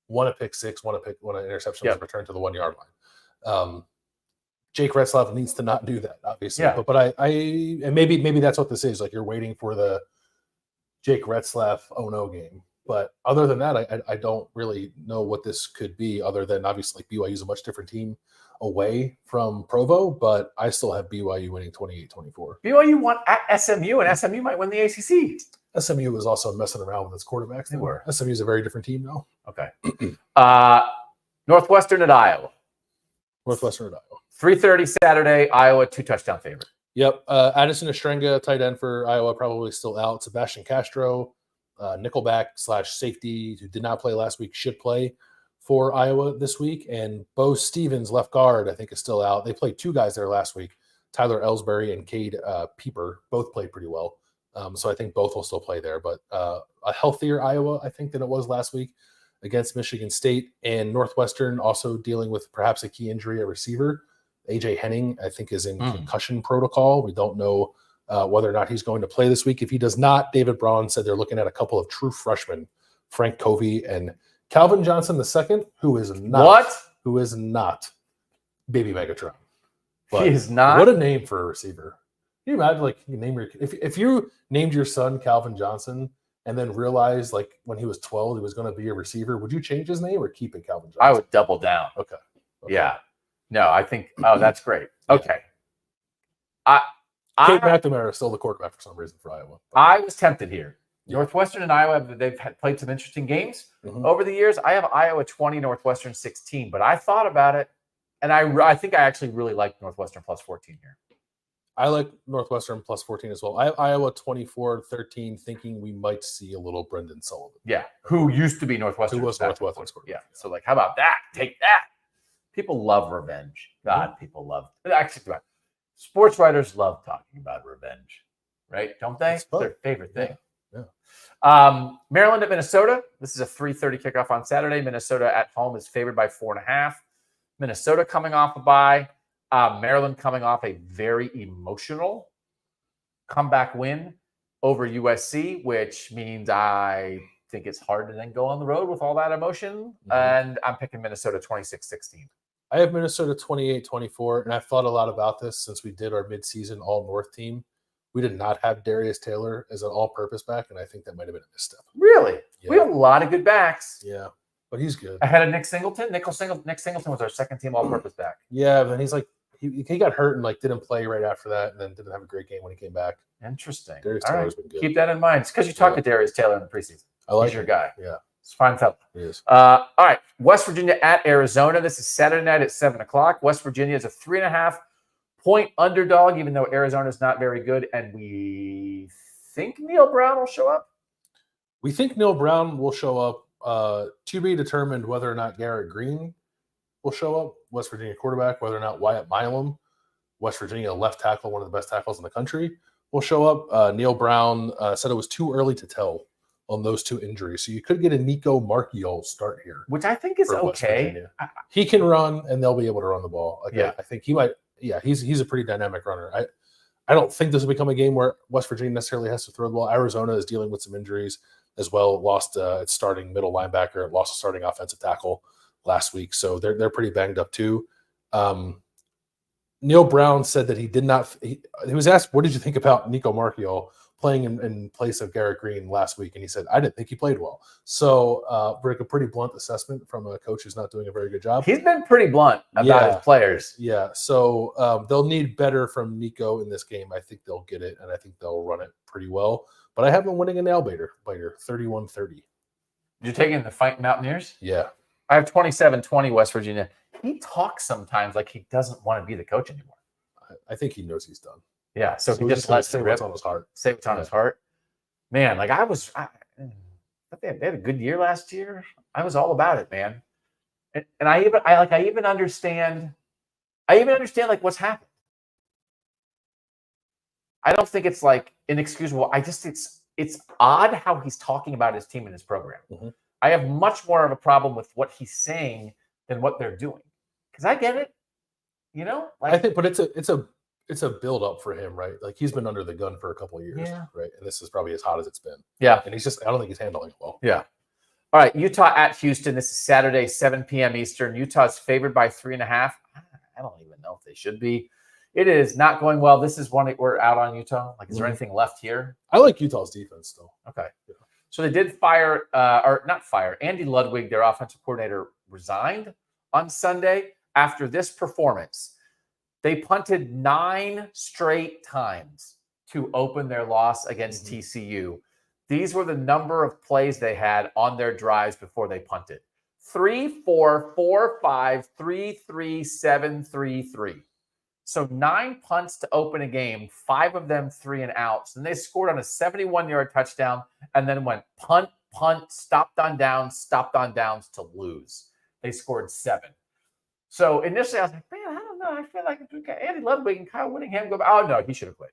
One a pick six, one an interception was returned to the 1 yard line. Jake Retzlaff needs to not do that, obviously. Yeah. But maybe that's what this is. Like you're waiting for the Jake Retzlaff 0-0 game. But other than that, I don't really know what this could be, other than obviously BYU is a much different team away from Provo, but I still have BYU winning 28-24. BYU won at SMU, and SMU might win the ACC. SMU was also messing around with its quarterbacks. They were. SMU is a very different team now. Okay. Northwestern at Iowa. Northwestern at Iowa. 3:30 Saturday, Iowa 2-touchdown favorite. Yep. Addison Estrenga, tight end for Iowa, probably still out. Sebastian Castro, nickelback/safety, who did not play last week, should play for Iowa this week. And Bo Stevens, left guard, I think is still out. They played two guys there last week, Tyler Ellsbury and Cade Pieper. Both played pretty well. So I think both will still play there. But a healthier Iowa, I think, than it was last week against Michigan State. And Northwestern also dealing with perhaps a key injury at receiver. AJ Henning, I think, is in concussion protocol. We don't know whether or not he's going to play this week. If he does not, David Braun said they're looking at a couple of true freshmen, Frank Covey and Calvin Johnson II, who is not Baby Megatron. But he is not. What a name for a receiver. Can you imagine, like, you name your if you named your son Calvin Johnson and then realized, like, when he was 12 he was going to be a receiver, would you change his name or keep it Calvin Johnson? I would double down. Okay. Yeah. No, I think. Oh, that's great. Okay. Kate McNamara is still the quarterback for some reason for Iowa. I was tempted here. Yeah. Northwestern and Iowa, they've played some interesting games over the years. I have Iowa 20, Northwestern 16, but I thought about it, and I think I actually really like Northwestern plus 14 here. I like Northwestern plus 14 as well. I have Iowa 24-13, thinking we might see a little Brendan Sullivan. Yeah, who used to be Northwestern. Who was Northwestern's quarterback. Yeah, so, like, how about that? Take that. People love revenge. God, people love – actually, sports writers love talking about revenge, right? Don't they? It's their favorite thing. Yeah. Maryland at Minnesota. This is a 3:30 kickoff on Saturday. Minnesota at home is favored by 4.5. Minnesota coming off a bye. Maryland coming off a very emotional comeback win over USC, which means I think it's hard to then go on the road with all that emotion. And I'm picking Minnesota 26-16. I have Minnesota 28-24, and I've thought a lot about this since we did our midseason all-North team. We did not have Darius Taylor as an all-purpose back, and I think that might have been a misstep. Really? Yeah. We have a lot of good backs. Yeah, but he's good. Ahead of Nick Singleton. Nick Singleton was our second-team all-purpose back. Yeah, but then he's like, he got hurt and, like, didn't play right after that, and then didn't have a great game when he came back. Interesting. Darius Taylor's been good. Keep that in mind. It's because you talked to Darius Taylor in the preseason. I like He's your guy. Yeah. It's a fine fellow. He is. All right. West Virginia at Arizona. This is Saturday night at 7 o'clock. West Virginia is a 3.5-point underdog, even though Arizona is not very good. And we think Neil Brown will show up. We think Neil Brown will show up. To be determined whether or not Garrett Green will show up, West Virginia quarterback, whether or not Wyatt Milam, West Virginia left tackle, one of the best tackles in the country, will show up. Neil Brown said it was too early to tell on those two injuries. So you could get a Nico Marchiol start here. Which I think is okay. He can run, and they'll be able to run the ball. Like, yeah. I think he might. Yeah, he's a pretty dynamic runner. I don't think this will become a game where West Virginia necessarily has to throw the ball. Arizona is dealing with some injuries as well. Lost its starting middle linebacker, lost a starting offensive tackle last week. So they're pretty banged up too. Neil Brown said that he did not – he was asked, what did you think about Nico Marchiol playing in place of Garrett Green last week? And he said, I didn't think he played well. So, Rick, a pretty blunt assessment from a coach who's not doing a very good job. He's been pretty blunt about his players. Yeah, so they'll need better from Nico in this game. I think they'll get it, and I think they'll run it pretty well. But I have them winning a nail-biter, 31-30. You're taking the Fighting Mountaineers? Yeah. I have 27-20 West Virginia. He talks sometimes like he doesn't want to be the coach anymore. I think he knows he's done. Yeah, so he just lets it rip. What's on his heart. Say what's on his heart. Man, like they had a good year last year. I was all about it, man. And I even understand like what's happened. I don't think it's like inexcusable. It's odd how he's talking about his team and his program. Mm-hmm. I have much more of a problem with what he's saying than what they're doing. Because I get it. You know? I think, but it's a build up for him, right? Like, he's been under the gun for a couple of years, right? And this is probably as hot as it's been. Yeah. And I don't think he's handling it well. Yeah. All right, Utah at Houston. This is Saturday, 7 p.m. Eastern. Utah's favored by 3.5. I don't even know if they should be. It is not going well. This is one we're out on Utah. Like, is there anything left here? I like Utah's defense still. Okay. So they did fire, or not fire, Andy Ludwig, their offensive coordinator, resigned on Sunday after this performance. They punted 9 straight times to open their loss against TCU. These were the number of plays they had on their drives before they punted. 3, 4, 4, 5, 3, 3, 7, 3, 3. So 9 punts to open a game, 5 of them 3 and outs. And they scored on a 71-yard touchdown and then went punt, stopped on downs to lose. They scored 7. So initially I was like, man, I don't know. I feel like Andy Ludwig and Kyle Whittingham go, oh, no, he should have quit.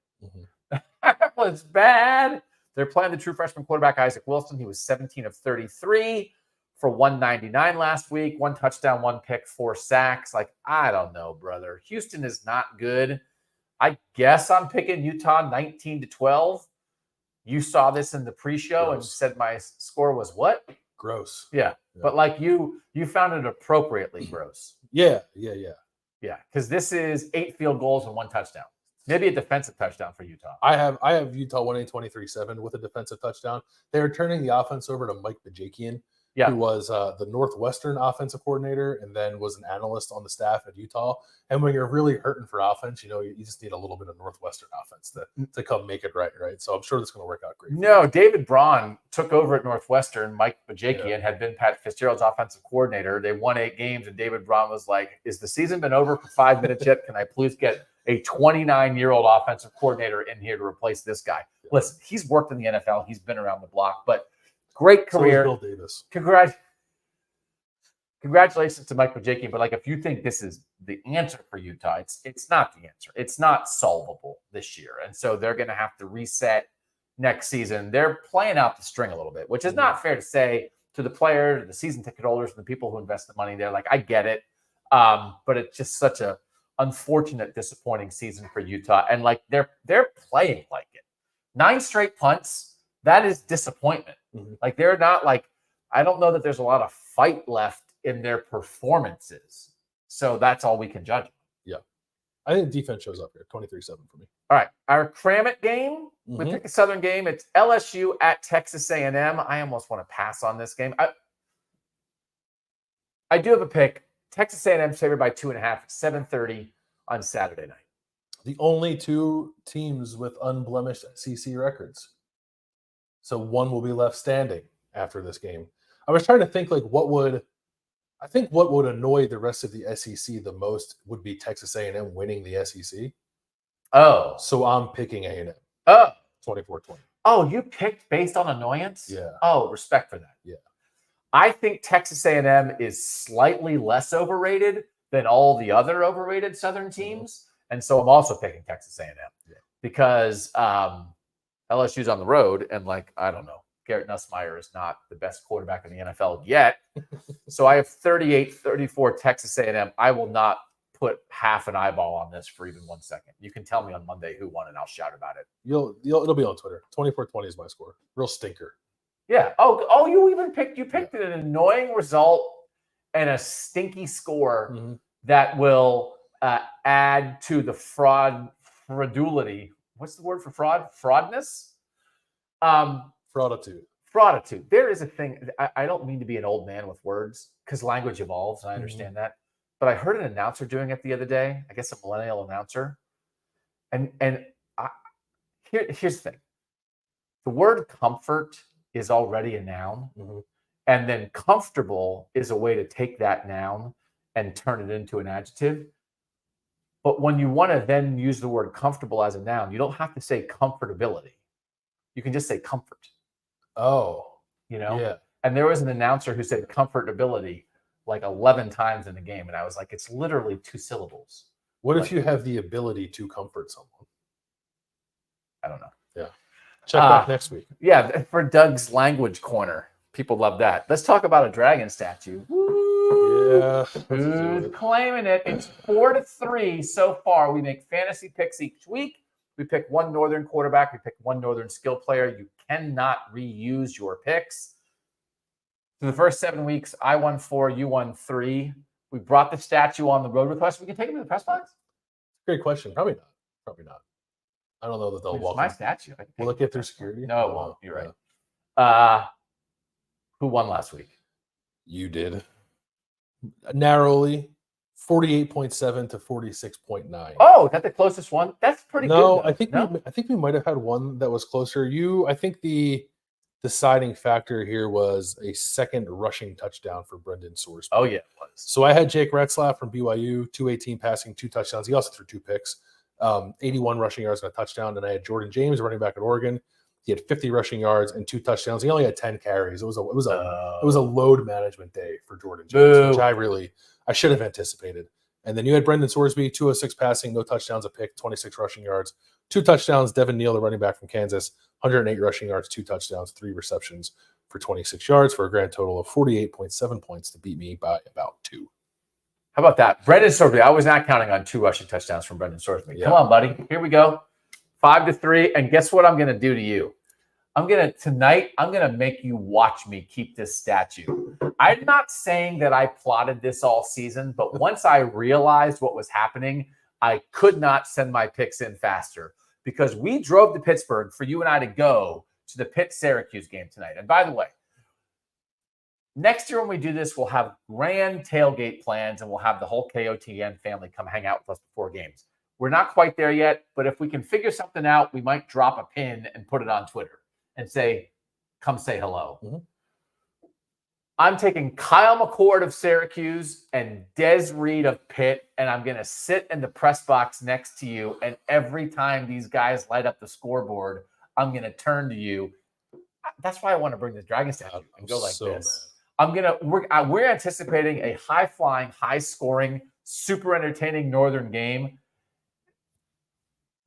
That was bad. They're playing the true freshman quarterback, Isaac Wilson. He was 17 of 33 for 199 last week. 1 touchdown, 1 pick, 4 sacks. Like, I don't know, brother. Houston is not good. I guess I'm picking Utah 19-12. You saw this in the pre-show and said my score was what? Gross. Yeah. But like you found it appropriately gross. Yeah. Because this is 8 field goals and 1 touchdown. Maybe a defensive touchdown for Utah. I have Utah winning 23-7 with a defensive touchdown. They are turning the offense over to Mike Bajakian, who was the Northwestern offensive coordinator and then was an analyst on the staff at Utah. And when you're really hurting for offense, you just need a little bit of Northwestern offense to come make it right? So I'm sure that's going to work out great. No, David Braun took over at Northwestern. Mike Bajakian had been Pat Fitzgerald's offensive coordinator. They won 8 games, and David Braun was like, is the season been over for 5 minutes yet? Can I please get a 29-year-old offensive coordinator in here to replace this guy? Listen, he's worked in the NFL. He's been around the block, but great career. So Bill Davis. Congratulations to Mike Bajakian. But if you think this is the answer for Utah, it's not the answer. It's not solvable this year. And so they're going to have to reset next season. They're playing out the string a little bit, which is not fair to say to the players, the season ticket holders, and the people who invest the money there. I get it. But it's just such a unfortunate, disappointing season for Utah. And they're playing like it. 9 straight punts, that is disappointment. They're not I don't know that there's a lot of fight left in their performances. So that's all we can judge. Yeah. I think defense shows up here. 23-7 for me. All right. Our Cram It game, we picked a Southern game. It's LSU at Texas A&M. I almost want to pass on this game. I do have a pick. Texas A&M favored by 2.5, 7:30 on Saturday night. The only 2 teams with unblemished SEC records. So one will be left standing after this game. I was trying to think what would annoy the rest of the SEC the most would be Texas A&M winning the SEC. Oh. So I'm picking A&M. Oh. 24-20. Oh, you picked based on annoyance? Yeah. Oh, respect for that. Yeah. I think Texas A&M is slightly less overrated than all the other overrated Southern teams. And so I'm also picking Texas A&M because LSU's on the road. And I don't know, Garrett Nussmeier is not the best quarterback in the NFL yet. So I have 38-34 Texas A&M. I will not put half an eyeball on this for even 1 second. You can tell me on Monday who won and I'll shout about it. It'll be on Twitter. 24-20 is my score. Real stinker. Yeah. Oh, you picked an annoying result and a stinky score that will add to the fraudulity. What's the word for fraud? Fraudness? Frauditude. There is a thing. I don't mean to be an old man with words because language evolves, and I understand that. But I heard an announcer doing it the other day. I guess a millennial announcer. And here's the thing. The word comfort is already a noun. And then comfortable is a way to take that noun and turn it into an adjective. But when you want to then use the word comfortable as a noun, you don't have to say comfortability. You can just say comfort. Oh. Yeah. And there was an announcer who said comfortability 11 times in the game. And I was like, it's literally 2 syllables. What if you have the ability to comfort someone? I don't know. Yeah. Check back next week. Yeah, for Doug's language corner. People love that. Let's talk about a dragon statue. Woo! Yeah. Who's claiming it? It's 4-3 so far. We make fantasy picks each week. We pick one Northern quarterback. We pick one Northern skill player. You cannot reuse your picks. For the first 7 weeks, I won 4, you won 3. We brought the statue on the road with us. We can take him to the press box? Great question. Probably not. I don't know that they'll walk. My statue. Will it get through security? No, it won't. You're right. Who won last week? You did. Narrowly, 48.7 to 46.9. Oh, is that the closest one? That's pretty No, good. I think we might have had one that was closer. I think the deciding factor here was a second rushing touchdown for Brendan Sorsby. Oh, yeah, it was. So I had Jake Retzlaff from BYU, 218 passing, 2 touchdowns. He also threw 2 picks, 81 rushing yards and a touchdown. And I had Jordan James, running back at Oregon. He had 50 rushing yards and 2 touchdowns. He only had 10 carries. It was a load management day for Jordan James, which I should have anticipated. And then you had Brendan Sorsby, 206 passing, no touchdowns, a pick, 26 rushing yards, 2 touchdowns. Devin Neal, the running back from Kansas, 108 rushing yards, 2 touchdowns, 3 receptions for 26 yards for a grand total of 48.7 points to beat me by about 2. How about that? Brendan Sorsby. I was not counting on 2 rushing touchdowns from Brendan Sorsby. Yeah. Come on, buddy. Here we go. 5-3. And guess what I'm going to do to you? Tonight, I'm going to make you watch me keep this statue. I'm not saying that I plotted this all season, but once I realized what was happening, I could not send my picks in faster because we drove to Pittsburgh for you and I to go to the Pitt-Syracuse game tonight. And by the way, next year when we do this, we'll have grand tailgate plans and we'll have the whole KOTN family come hang out with us before games. We're not quite there yet, but if we can figure something out, we might drop a pin and put it on Twitter and say, come say hello. Mm-hmm. I'm taking Kyle McCord of Syracuse and Des Reed of Pitt, and I'm going to sit in the press box next to you, and every time these guys light up the scoreboard, I'm going to turn to you. That's why I want to bring the Dragon statue and go like this. We're anticipating a high-flying, high-scoring, super entertaining Northern game.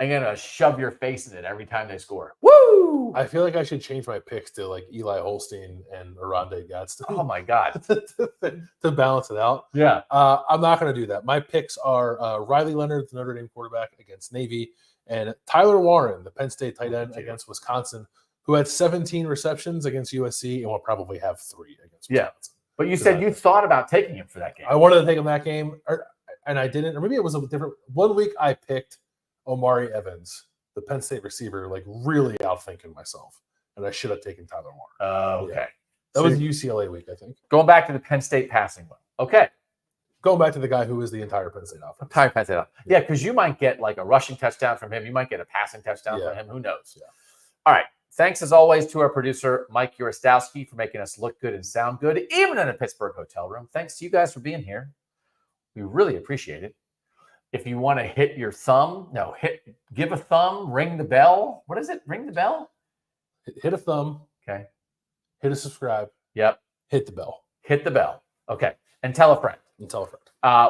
I'm going to shove your face in it every time they score. Woo! I feel like I should change my picks to like Eli Holstein and Arondé Gadsden. Oh, my God. to balance it out. Yeah. I'm not going to do that. My picks are Riley Leonard, the Notre Dame quarterback, against Navy, and Tyler Warren, the Penn State tight end, against Wisconsin, who had 17 receptions against USC and will probably have 3 against Wisconsin. Yeah. But you said you thought about taking him for that game. I wanted to take him that game, and I didn't. Or maybe it was a different – one week I picked Omari Evans, the Penn State receiver, like really outthinking myself. And I should have taken Tyler Warren. Okay. Yeah. That was UCLA week, I think. Going back to the Penn State passing one. Okay. Going back to the guy who is the entire Penn State offense. Entire Penn State offense. Yeah, because you might get like a rushing touchdown from him. You might get a passing touchdown from him. Who knows? Yeah. All right. Thanks, as always, to our producer, Mike Urostowski, for making us look good and sound good, even in a Pittsburgh hotel room. Thanks to you guys for being here. We really appreciate it. If you want to hit your thumb, give a thumb, ring the bell. What is it? Ring the bell? Hit a thumb. Okay. Hit a subscribe. Yep. Hit the bell. Hit the bell. Okay. And tell a friend.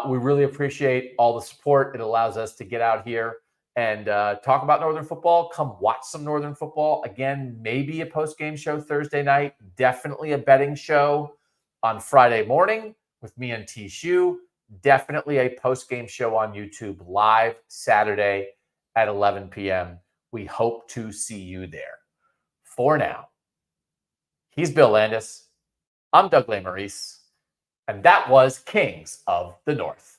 We really appreciate all the support. It allows us to get out here and talk about Northern football. Come watch some Northern football. Again, maybe a post-game show Thursday night. Definitely a betting show on Friday morning with me and T. Shue. Definitely a post-game show on YouTube live Saturday at 11 p.m. We hope to see you there. For now, he's Bill Landis. I'm Doug Lesmerises. And that was Kings of the North.